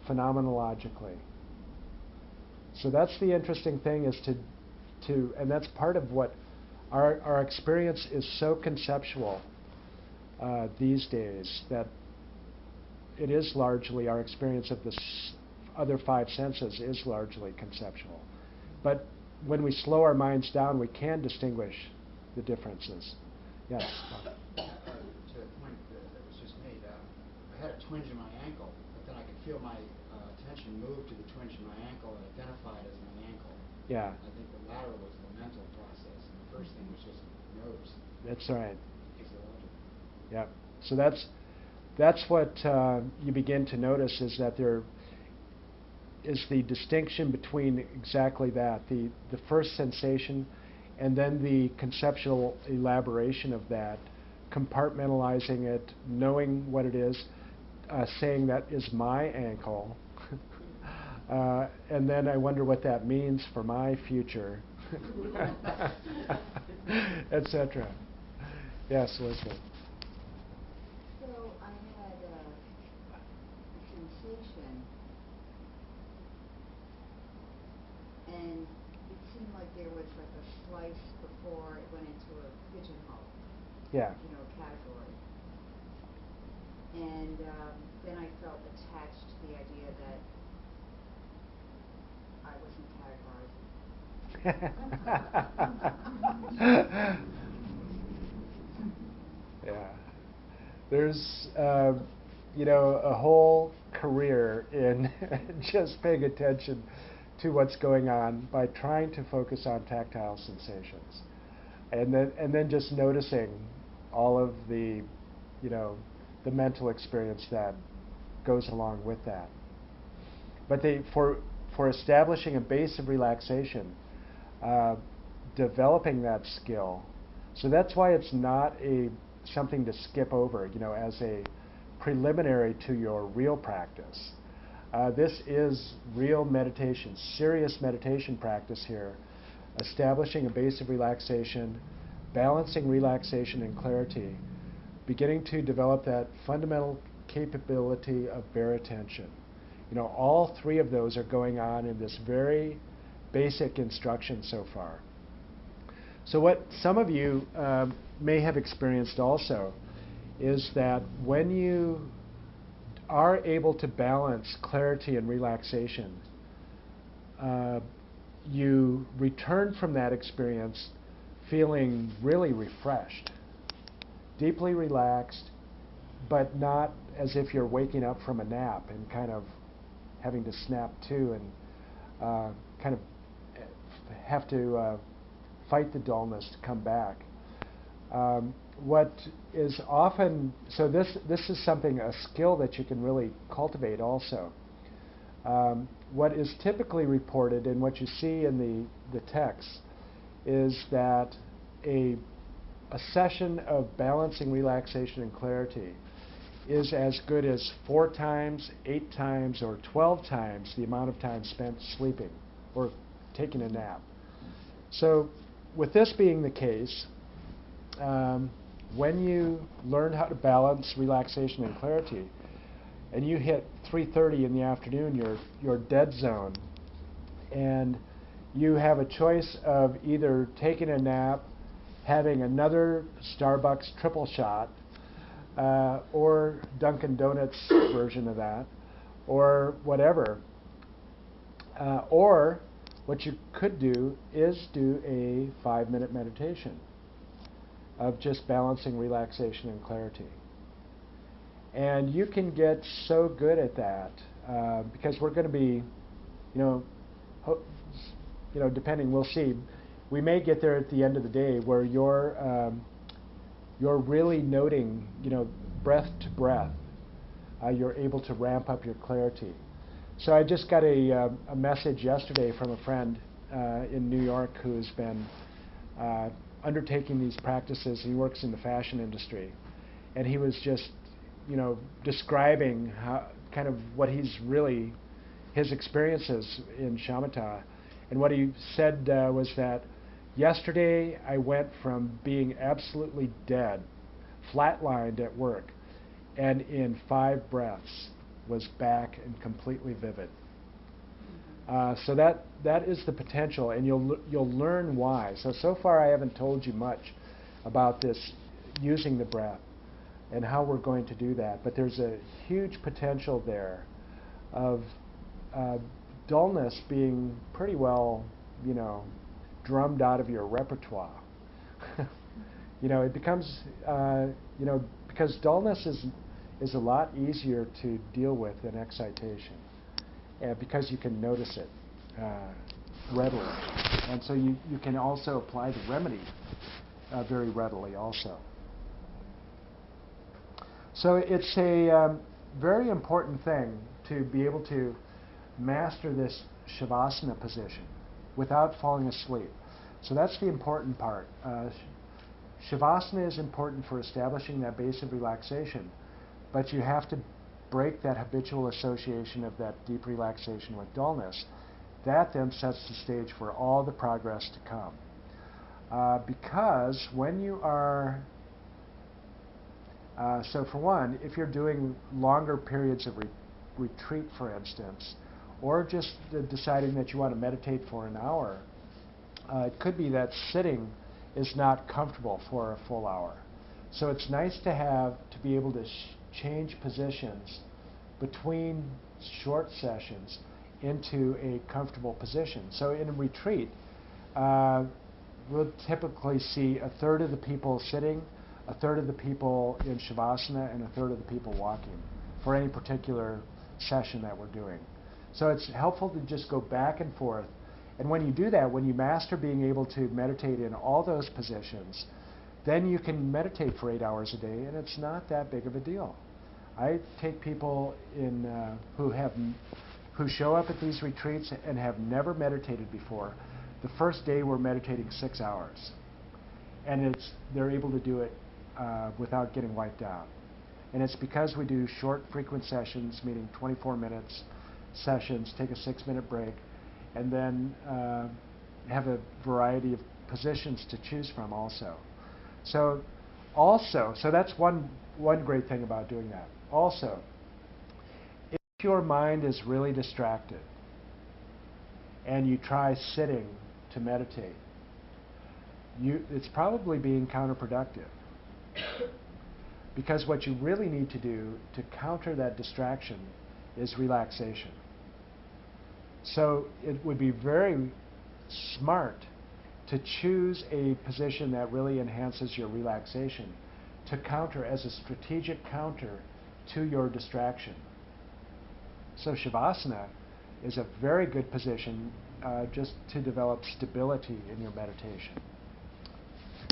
phenomenologically? So that's the interesting thing, is and that's part of what our experience is so conceptual these days, that it is largely, our experience of the other 5 senses is largely conceptual. But when we slow our minds down, we can distinguish the differences. Yes?
To a point that was just made, I had a twinge in my ankle, but then I could feel my attention move to the twinge in my ankle and identify it as my ankle.
Yeah.
I think the latter was the mental process, and the first thing was just nerves.
That's right.
Physiological.
Yeah. So that's what you begin to notice, is that there is the distinction between exactly that, the first sensation, and then the conceptual elaboration of that, compartmentalizing it, knowing what it is, saying that is my ankle, and then I wonder what that means for my future, etc. Yes, Elizabeth.
So I had a sensation, and it seemed like there was like a slice before it went into a pigeonhole.
Yeah.
A category. And then I felt attached to the idea that I wasn't categorizing.
Yeah. There's, a whole career in just paying attention to what's going on by trying to focus on tactile sensations, and then just noticing all of the, the mental experience that goes along with that. But for establishing a base of relaxation, developing that skill. So that's why it's not something to skip over, as a preliminary to your real practice. This is real meditation, serious meditation practice here, establishing a base of relaxation, balancing relaxation and clarity, beginning to develop that fundamental capability of bare attention. You know, all three of those are going on in this very basic instruction so far. So what some of you may have experienced also is that when you are able to balance clarity and relaxation, you return from that experience feeling really refreshed, deeply relaxed, but not as if you're waking up from a nap and kind of having to snap to and kind of have to fight the dullness to come back. What is often, so this is something, a skill that you can really cultivate also. What is typically reported and what you see in the text is that a session of balancing relaxation and clarity is as good as 4 times, 8 times, or 12 times the amount of time spent sleeping or taking a nap. So with this being the case, when you learn how to balance relaxation and clarity, and you hit 3:30 in the afternoon, your dead zone, and you have a choice of either taking a nap, having another Starbucks triple shot, or Dunkin' Donuts version of that, or whatever. Or what you could do is do a 5-minute meditation of just balancing relaxation and clarity. And you can get so good at that because we're going to be, depending, we'll see. We may get there at the end of the day where you're really noting, breath to breath. You're able to ramp up your clarity. So I just got a message yesterday from a friend in New York who's been undertaking these practices. He works in the fashion industry, and he was just, describing how kind of what his experiences in Shamata. And what he said was that yesterday I went from being absolutely dead, flatlined at work, and in 5 breaths was back and completely vivid. So that is the potential, and you'll learn why. So far I haven't told you much about this using the breath and how we're going to do that, but there's a huge potential there of dullness being pretty well, drummed out of your repertoire. It becomes, because dullness is a lot easier to deal with than excitation, because you can notice it readily, and so you can also apply the remedy very readily also. So it's a very important thing to be able to master this Shavasana position without falling asleep. So that's the important part. Shavasana is important for establishing that base of relaxation, but you have to break that habitual association of that deep relaxation with dullness. That then sets the stage for all the progress to come. Because when you are, so for one, if you're doing longer periods of retreat, for instance, or just deciding that you want to meditate for an hour, it could be that sitting is not comfortable for a full hour. So it's nice to be able to change positions between short sessions into a comfortable position. So in a retreat, we'll typically see 1/3 of the people sitting, 1/3 of the people in Shavasana, and 1/3 of the people walking for any particular session that we're doing. So it's helpful to just go back and forth. And when you do that, when you master being able to meditate in all those positions, then you can meditate for 8 hours a day, and it's not that big of a deal. I take people in who show up at these retreats and have never meditated before. The first day we're meditating 6 hours, and they're able to do it without getting wiped out. And it's because we do short, frequent sessions, meaning 24 minutes sessions, take a 6-minute break, and then have a variety of positions to choose from also. So that's one great thing about doing that. Also, if your mind is really distracted and you try sitting to meditate, it's probably being counterproductive. Because what you really need to do to counter that distraction is relaxation. So it would be very smart to choose a position that really enhances your relaxation to counter as a strategic counter to your distraction. So Shavasana is a very good position just to develop stability in your meditation.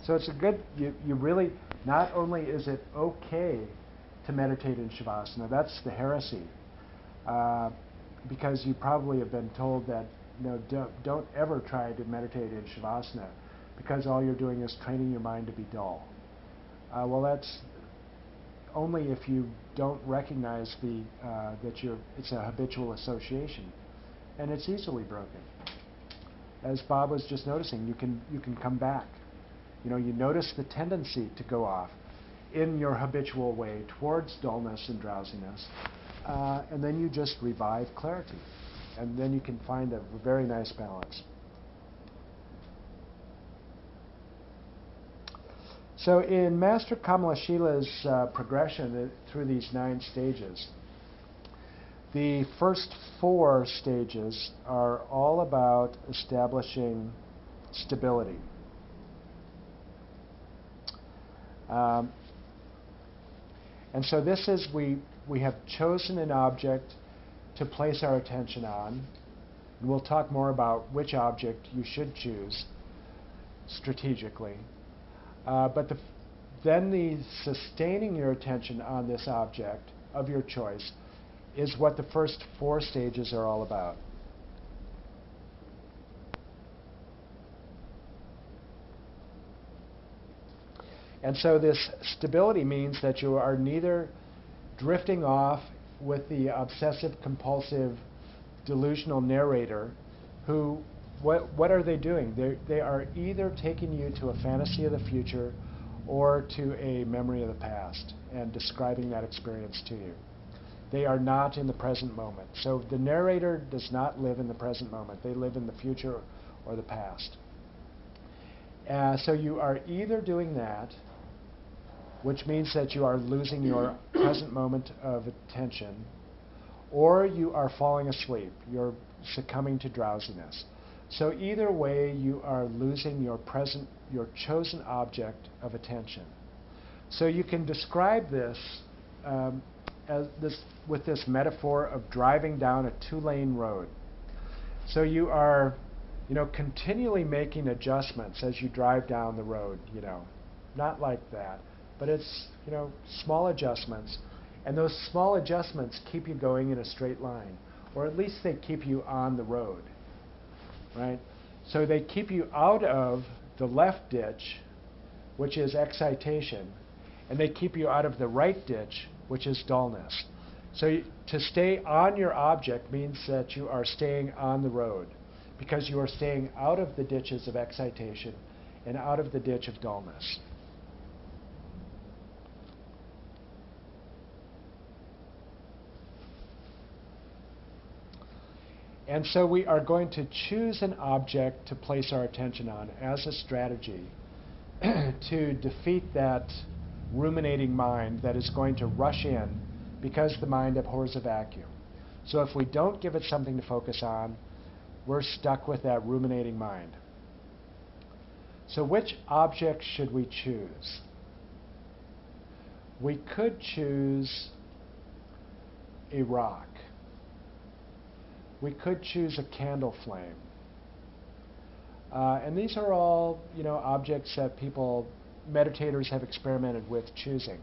So it's a good, you really, not only is it okay to meditate in Shavasana, that's the heresy, because you probably have been told that, don't ever try to meditate in Shavasana, because all you're doing is training your mind to be dull. Well, that's only if you don't recognize it's a habitual association, and it's easily broken. As Bob was just noticing, you can come back. You notice the tendency to go off in your habitual way towards dullness and drowsiness, and then you just revive clarity, and then you can find a very nice balance. So in Master Kamalashila's progression through these 9 stages, the first 4 stages are all about establishing stability. And so this is, we have chosen an object to place our attention on. And we'll talk more about which object you should choose strategically. But then the sustaining your attention on this object of your choice is what the first 4 stages are all about. And so this stability means that you are neither drifting off with the obsessive-compulsive delusional narrator who, what are they doing? They are either taking you to a fantasy of the future or to a memory of the past and describing that experience to you. They are not in the present moment. So the narrator does not live in the present moment. They live in the future or the past. So you are either doing that, which means that you are losing your present moment of attention, or you are falling asleep. You're succumbing to drowsiness. So either way, you are losing your chosen object of attention. So you can describe this with this metaphor of driving down a 2-lane road. So you are, continually making adjustments as you drive down the road. Not like that, but it's small adjustments, and those small adjustments keep you going in a straight line, or at least they keep you on the road, right? So they keep you out of the left ditch, which is excitation, and they keep you out of the right ditch, which is dullness. So to stay on your object means that you are staying on the road, because you are staying out of the ditches of excitation and out of the ditch of dullness. And so we are going to choose an object to place our attention on as a strategy to defeat that ruminating mind that is going to rush in because the mind abhors a vacuum. So if we don't give it something to focus on, we're stuck with that ruminating mind. So which object should we choose? We could choose a rock. We could choose a candle flame. And these are all, objects that meditators have experimented with choosing.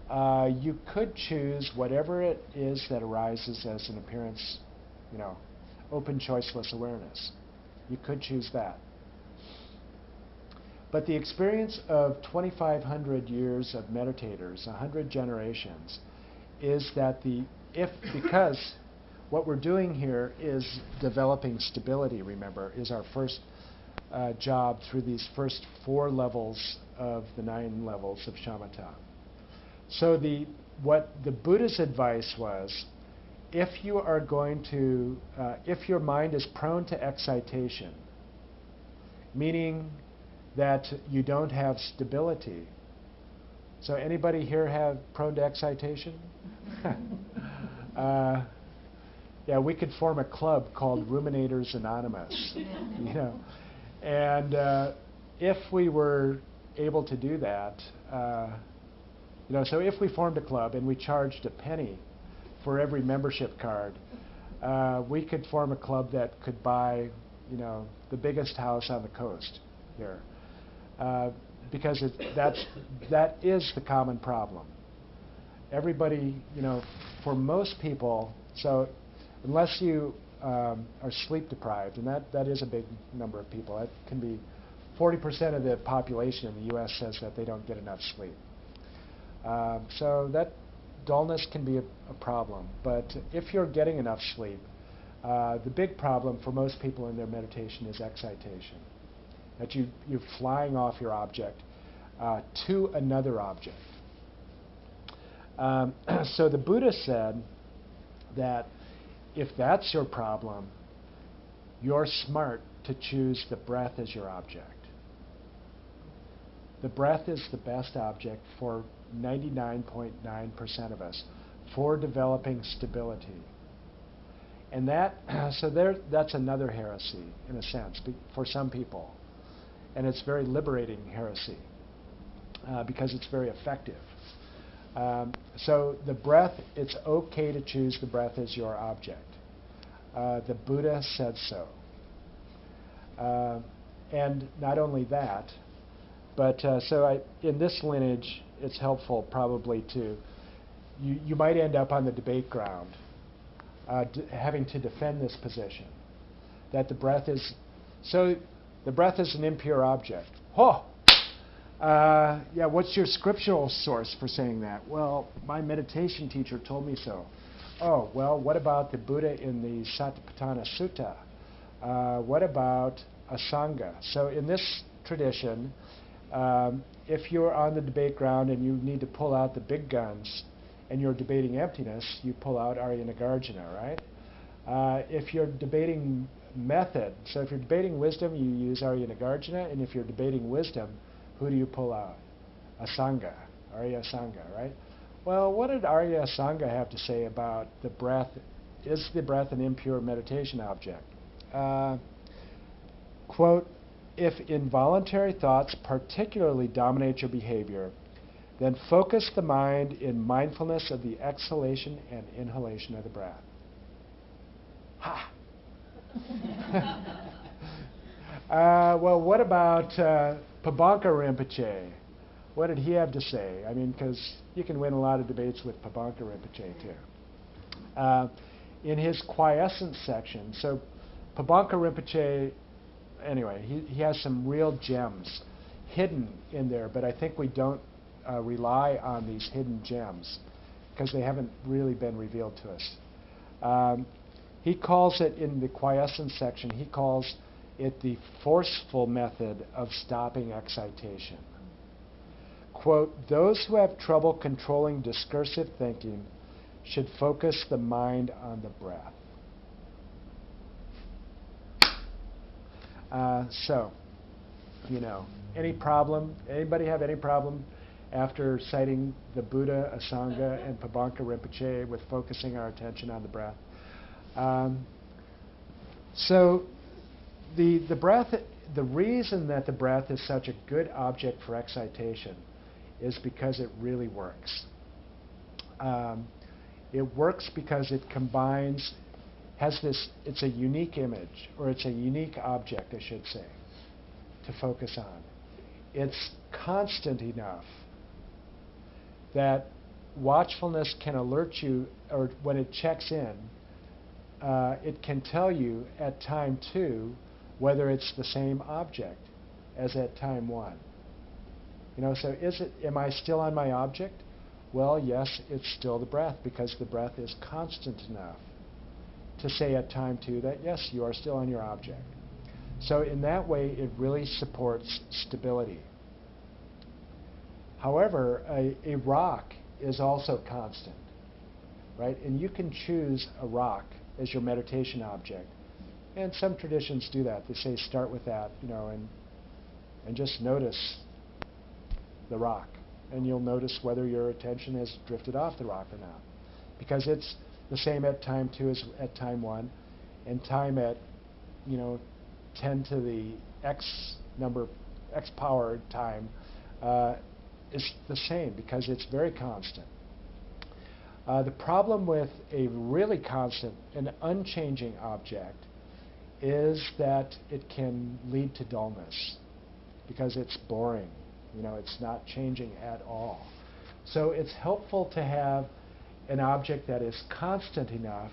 You could choose whatever it is that arises as an appearance, open choiceless awareness. You could choose that. But the experience of 2,500 years of meditators, 100 generations, is that because what we're doing here is developing stability, remember, is our first job through these first 4 levels of the 9 levels of shamatha. So what the Buddha's advice was, if you are going to, if your mind is prone to excitation, meaning that you don't have stability. So anybody here have prone to excitation? Yeah, we could form a club called Ruminators Anonymous, you know. And if we were able to do that, you know, so if we formed a club and we charged a penny for every membership card, we could form a club that could buy, you know, the biggest house on the coast here, because that is the common problem. Everybody, you know, for most people, so unless you are sleep deprived, and that is a big number of people. It can be 40% of the population in the U.S. says that they don't get enough sleep. So that dullness can be a problem. But if you're getting enough sleep, the big problem for most people in their meditation is excitation. That you're flying off your object to another object. So the Buddha said that if that's your problem, you're smart to choose the breath as your object. The breath is the best object for 99.9% of us for developing stability. And that's another heresy, in a sense, for some people. And it's very liberating heresy because it's very effective. So the breath, it's okay to choose the breath as your object. The Buddha said so. And not only that, but in this lineage, it's helpful probably to, you might end up on the debate ground having to defend this position, that the breath is an impure object. Oh! Yeah, what's your scriptural source for saying that? Well, my meditation teacher told me so. Oh, well, what about the Buddha in the Satipatthana Sutta? What about Asanga? So in this tradition, if you're on the debate ground and you need to pull out the big guns and you're debating emptiness, you pull out Arya Nagarjuna, right? If you're debating method, so if you're debating wisdom, you use Arya Nagarjuna, and if you're debating wisdom, who do you pull out? Asanga, Arya Asanga, right? Well, what did Arya Asanga have to say about the breath? Is the breath an impure meditation object? Quote, if involuntary thoughts particularly dominate your behavior, then focus the mind in mindfulness of the exhalation and inhalation of the breath. Ha! Well, what about Pabonka Rinpoche? What did he have to say? I mean, because you can win a lot of debates with Pabonka Rinpoche, too. In his quiescence section, so Pabonka Rinpoche, anyway, he has some real gems hidden in there, but I think we don't rely on these hidden gems because they haven't really been revealed to us. He calls it, in the quiescence section, he calls it the forceful method of stopping excitation. Quote, those who have trouble controlling discursive thinking should focus the mind on the breath. So, you know, any problem? Anybody have any problem after citing the Buddha, Asanga, and Pabonka Rinpoche with focusing our attention on the breath? So the breath, the reason that the breath is such a good object for excitation is because it really works. It works because it combines, it's a unique image, or it's a unique object, I should say, to focus on. It's constant enough that watchfulness can alert you, or when it checks in, it can tell you at time 2 whether it's the same object as at time 1. You know, so am I still on my object? Well, yes, it's still the breath, because the breath is constant enough to say at time 2 that yes, you are still on your object. So in that way, it really supports stability. However, a rock is also constant, right? And you can choose a rock as your meditation object. And some traditions do that. They say start with that, and just notice the rock. And you'll notice whether your attention has drifted off the rock or not. Because it's the same at time 2 as at time 1, and time at 10 to the x power time is the same because it's very constant. The problem with a really constant and unchanging object is that it can lead to dullness because it's boring. It's not changing at all. So it's helpful to have an object that is constant enough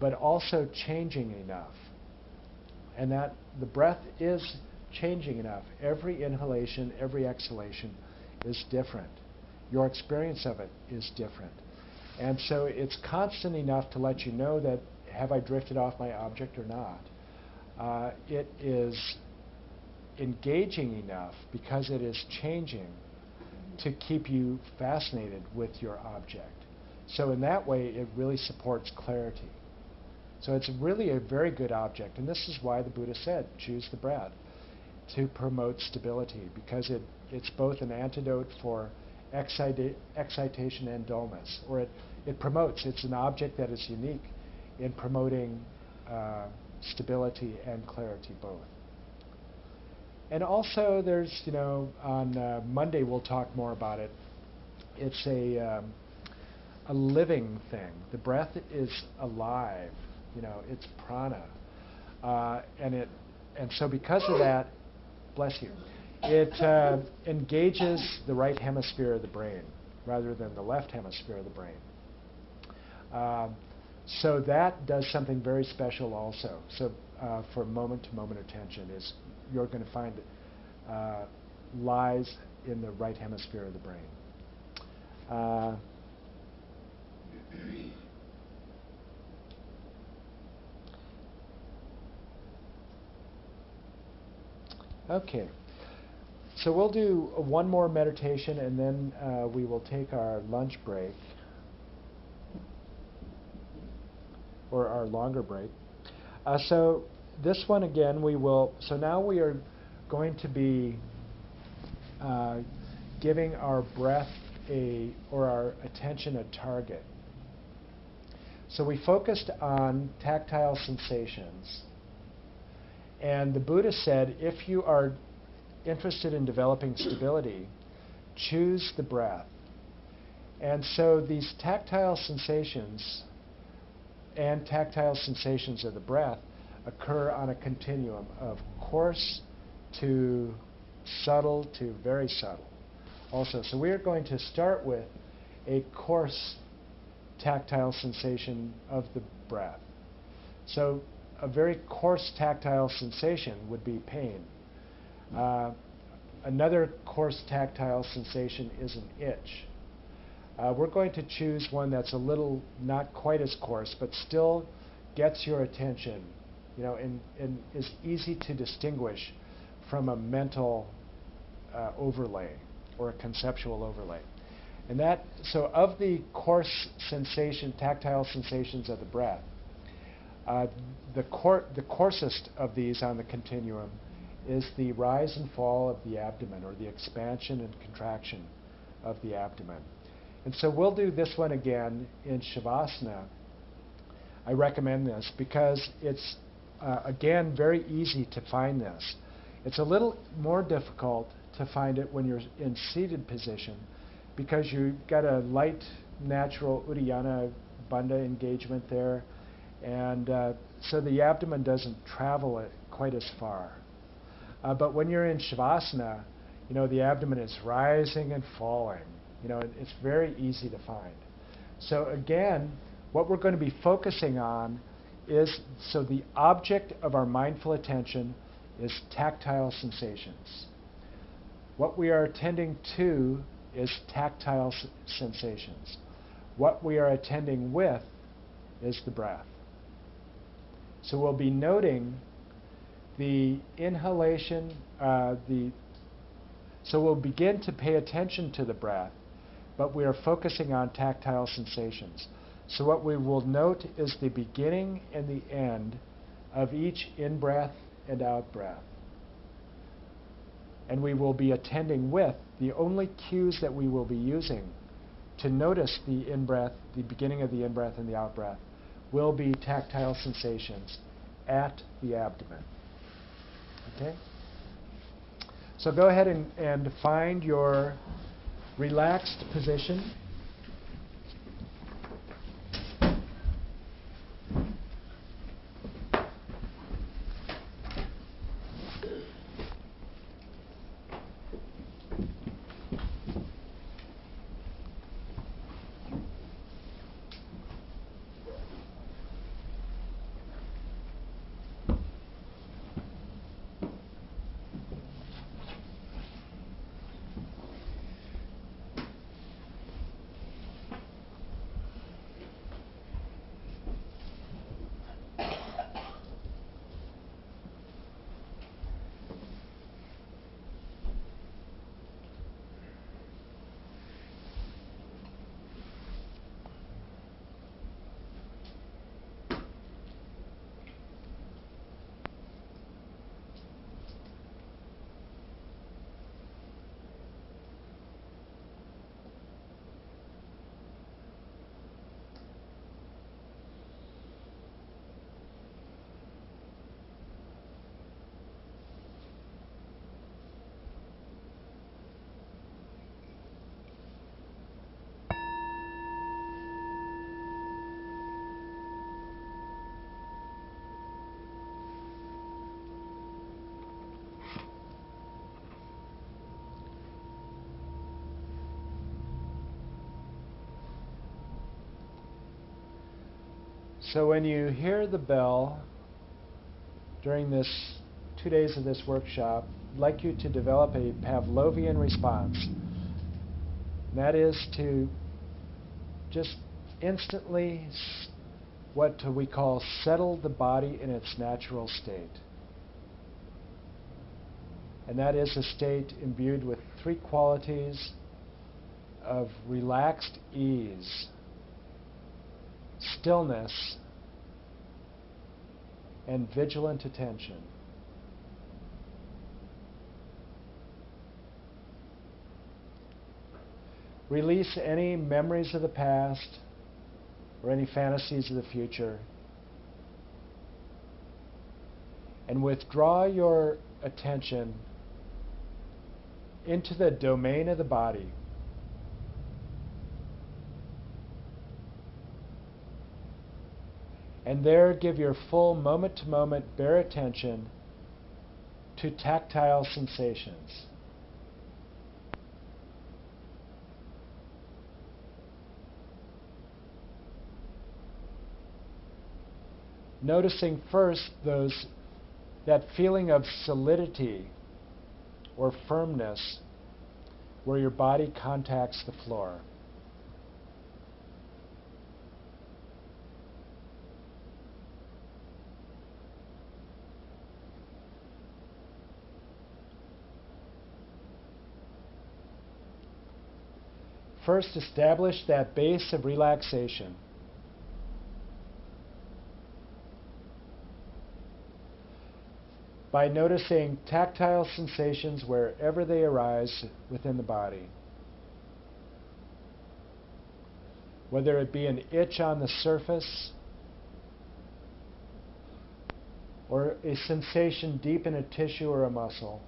but also changing enough. And that the breath is changing enough. Every inhalation, every exhalation is different. Your experience of it is different. And so it's constant enough to let you know that have I drifted off my object or not. It is engaging enough because it is changing to keep you fascinated with your object. So in that way, it really supports clarity. So it's really a very good object, and this is why the Buddha said, choose the breath, to promote stability, because it's both an antidote for excitation and dullness, or it promotes, it's an object that is unique in promoting stability and clarity both. And also there's, on Monday we'll talk more about it, it's a living thing. The breath is alive. It's prana, and so because of that, bless you, it engages the right hemisphere of the brain rather than the left hemisphere of the brain. So that does something very special also. So for moment-to-moment attention is you're going to find lies in the right hemisphere of the brain. Okay, so we'll do one more meditation and then we will take our lunch break, or our longer break. So this one again so now we are going to be giving our breath or our attention a target. So we focused on tactile sensations. And the Buddha said, if you are interested in developing stability, choose the breath. And so these tactile sensations and tactile sensations of the breath occur on a continuum of coarse to subtle to very subtle also. So we are going to start with a coarse tactile sensation of the breath. So a very coarse tactile sensation would be pain. Another coarse tactile sensation is an itch. We're going to choose one that's a little not quite as coarse, but still gets your attention, and is easy to distinguish from a mental overlay or a conceptual overlay. And so of the coarse tactile sensations of the breath, the coarsest of these on the continuum is the rise and fall of the abdomen, or the expansion and contraction of the abdomen. And so we'll do this one again in Shavasana. I recommend this because it's, again, very easy to find this. It's a little more difficult to find it when you're in seated position because you've got a light, natural Uddiyana Bandha engagement there. And so the abdomen doesn't travel it quite as far. But when you're in Shavasana, the abdomen is rising and falling. It's very easy to find. So again, what we're going to be focusing on is, so the object of our mindful attention is tactile sensations. What we are attending to is tactile sensations. What we are attending with is the breath. So we'll be noting the inhalation, so we'll begin to pay attention to the breath, but we are focusing on tactile sensations. So what we will note is the beginning and the end of each in-breath and out-breath. And we will be attending with the only cues that we will be using to notice the in-breath, the beginning of the in-breath and the out-breath, will be tactile sensations at the abdomen. Okay? So go ahead and find your relaxed position. So when you hear the bell during this 2 days of this workshop, I'd like you to develop a Pavlovian response. And that is to just instantly what we call settle the body in its natural state. And that is a state imbued with 3 qualities of relaxed ease, stillness, and vigilant attention. Release any memories of the past or any fantasies of the future, and withdraw your attention into the domain of the body. And there give your full moment-to-moment bare attention to tactile sensations. Noticing first that feeling of solidity or firmness where your body contacts the floor. First, establish that base of relaxation. By noticing tactile sensations wherever they arise within the body. Whether it be an itch on the surface or a sensation deep in a tissue or a muscle.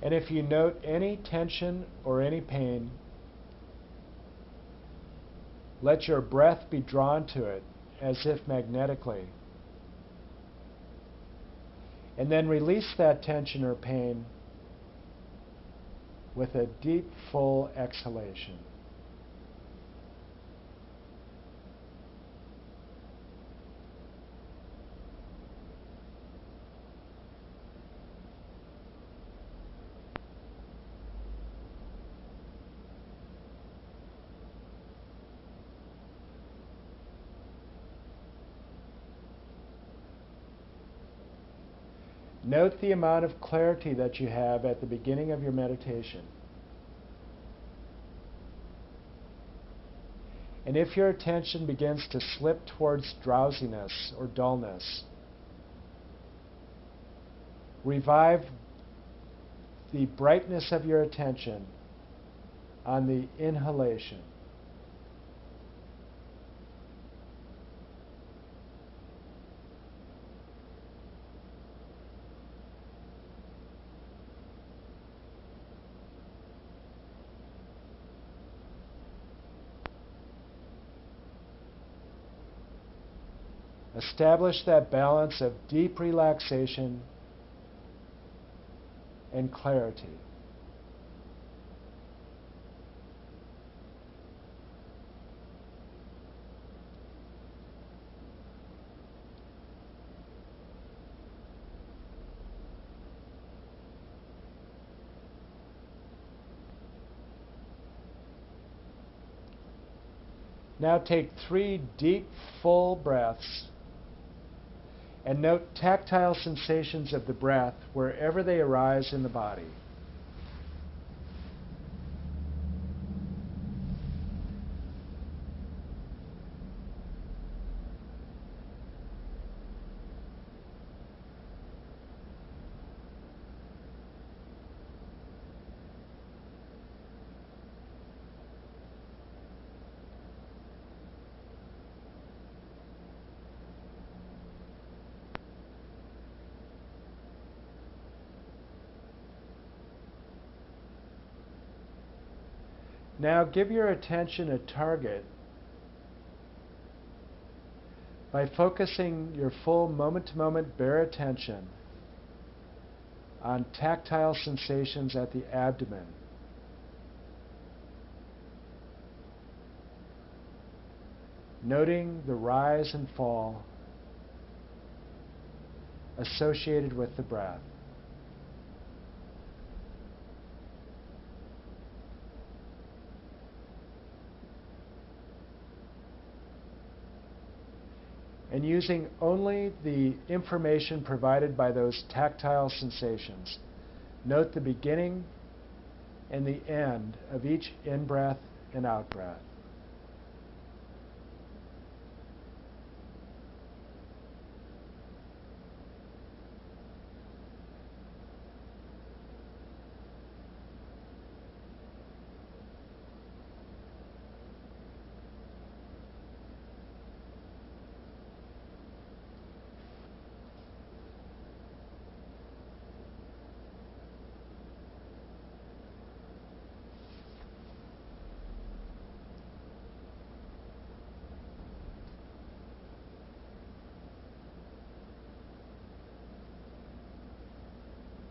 And if you note any tension or any pain, let your breath be drawn to it as if magnetically. And then release that tension or pain with a deep, full exhalation. Note the amount of clarity that you have at the beginning of your meditation. And if your attention begins to slip towards drowsiness or dullness, revive the brightness of your attention on the inhalation. Establish that balance of deep relaxation and clarity. Now take 3 deep, full breaths and note tactile sensations of the breath wherever they arise in the body. Now give your attention a target by focusing your full moment-to-moment bare attention on tactile sensations at the abdomen. Noting the rise and fall associated with the breath. And using only the information provided by those tactile sensations. Note the beginning and the end of each in-breath and out-breath.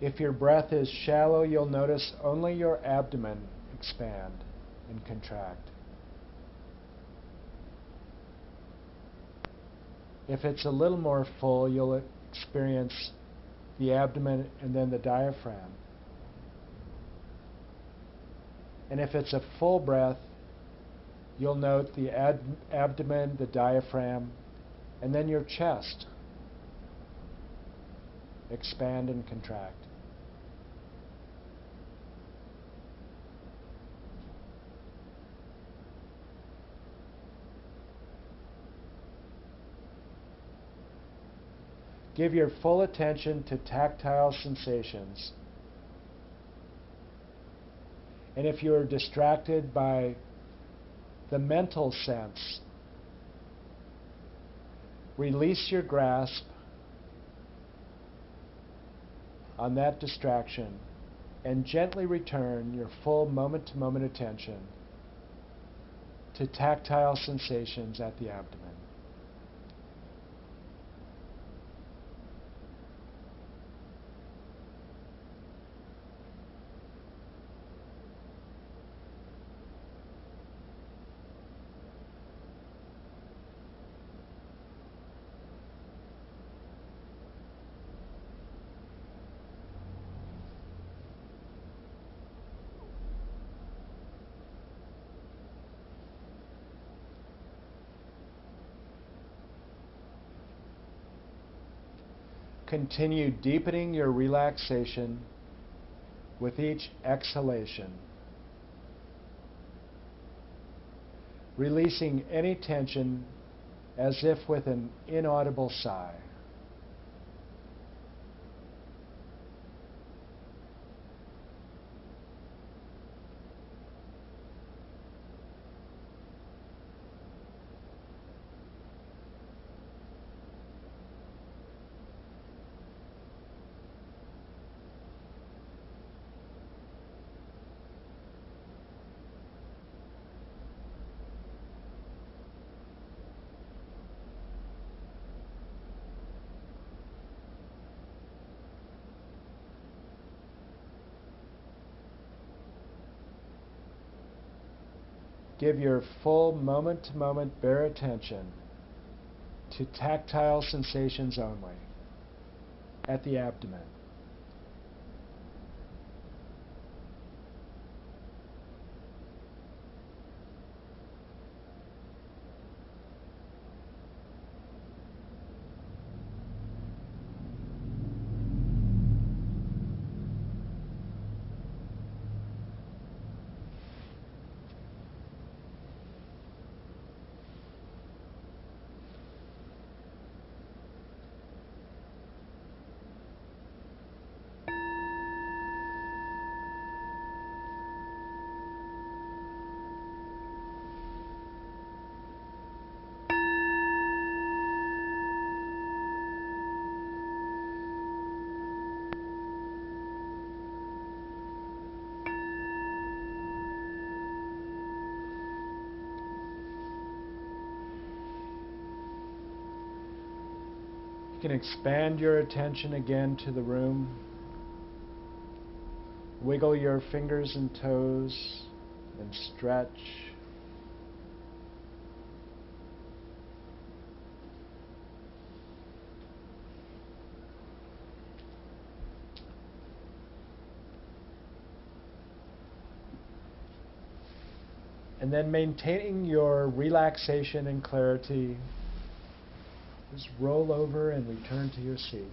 If your breath is shallow, you'll notice only your abdomen expand and contract. If it's a little more full, you'll experience the abdomen and then the diaphragm. And if it's a full breath, you'll note the abdomen, the diaphragm, and then your chest expand and contract. Give your full attention to tactile sensations. And if you are distracted by the mental sense, release your grasp on that distraction and gently return your full moment-to-moment attention to tactile sensations at the abdomen. continue deepening your relaxation with each exhalation, releasing any tension as if with an inaudible sigh. Give your full moment-to-moment bare attention to tactile sensations only at the abdomen. You can expand your attention again to the room. Wiggle your fingers and toes and stretch. And then maintaining your relaxation and clarity, just roll over and return to your seat.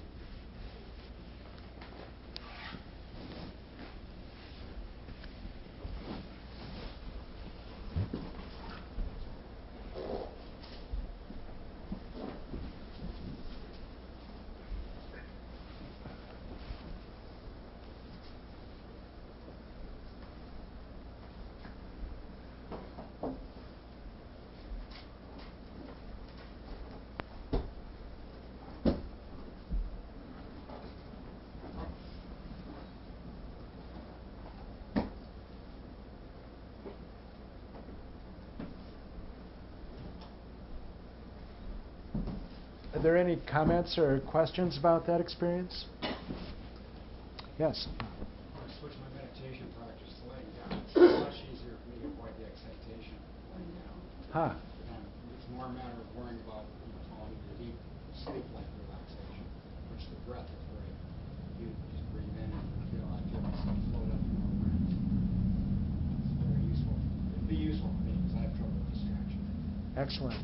Are there any comments or questions about that experience? Yes?
I switched my meditation practice to laying down. It's much easier for me to avoid the excitation laying down.
Huh.
And it's more a matter of worrying about falling into deep sleep-like relaxation, which the breath is great. You just breathe in and I feel myself float up from my breath. It's very useful. It'd be useful for me because I have trouble with distraction.
Excellent.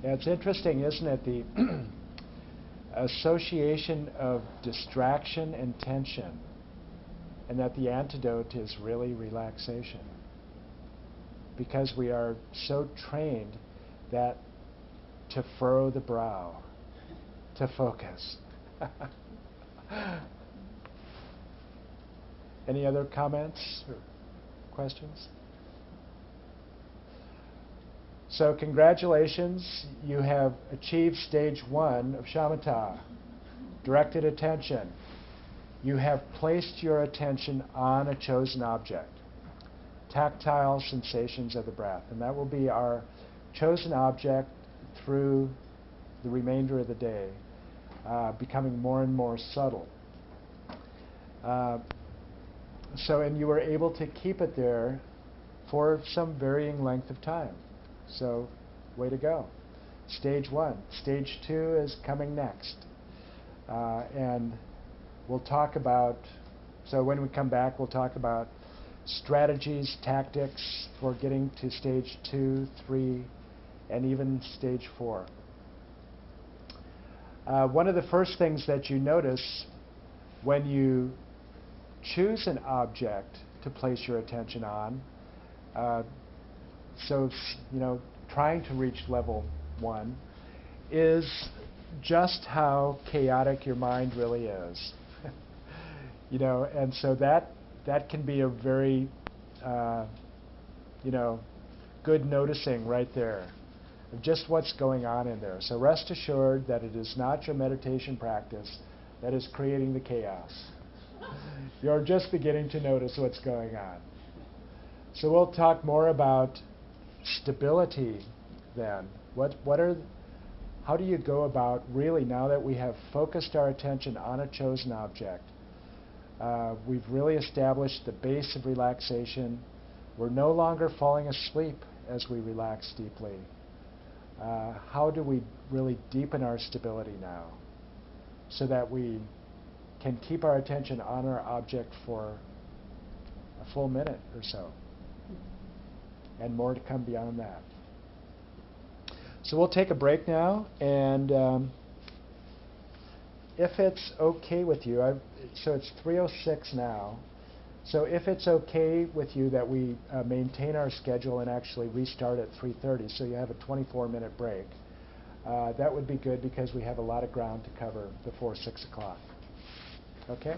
Yeah, it's interesting, isn't it, the association of distraction and tension, and that the antidote is really relaxation. Because we are so trained that to furrow the brow, to focus. Any other comments or questions? So congratulations, you have achieved stage 1 of Shamata, directed attention. You have placed your attention on a chosen object, tactile sensations of the breath, and that will be our chosen object through the remainder of the day, becoming more and more subtle. And you were able to keep it there for some varying length of time. So, way to go. Stage 1. Stage 2 is coming next. And we'll talk about, so when we come back, we'll talk about strategies, tactics for getting to stage 2, 3, and even stage 4. one of the first things that you notice when you choose an object to place your attention on, trying to reach level 1, is just how chaotic your mind really is. And so that can be a very good noticing right there of just what's going on in there. So rest assured that it is not your meditation practice that is creating the chaos. You're just beginning to notice what's going on. So we'll talk more about stability then. How do you go about really, now that we have focused our attention on a chosen object, we've really established the base of relaxation. We're no longer falling asleep as we relax deeply. How do we really deepen our stability now so that we can keep our attention on our object for a full minute or so? And more to come beyond that. So we'll take a break now, and if it's okay with you, so it's 3:06 now. So if it's okay with you that we maintain our schedule and actually restart at 3:30, so you have a 24-minute break, that would be good because we have a lot of ground to cover before 6 o'clock. Okay?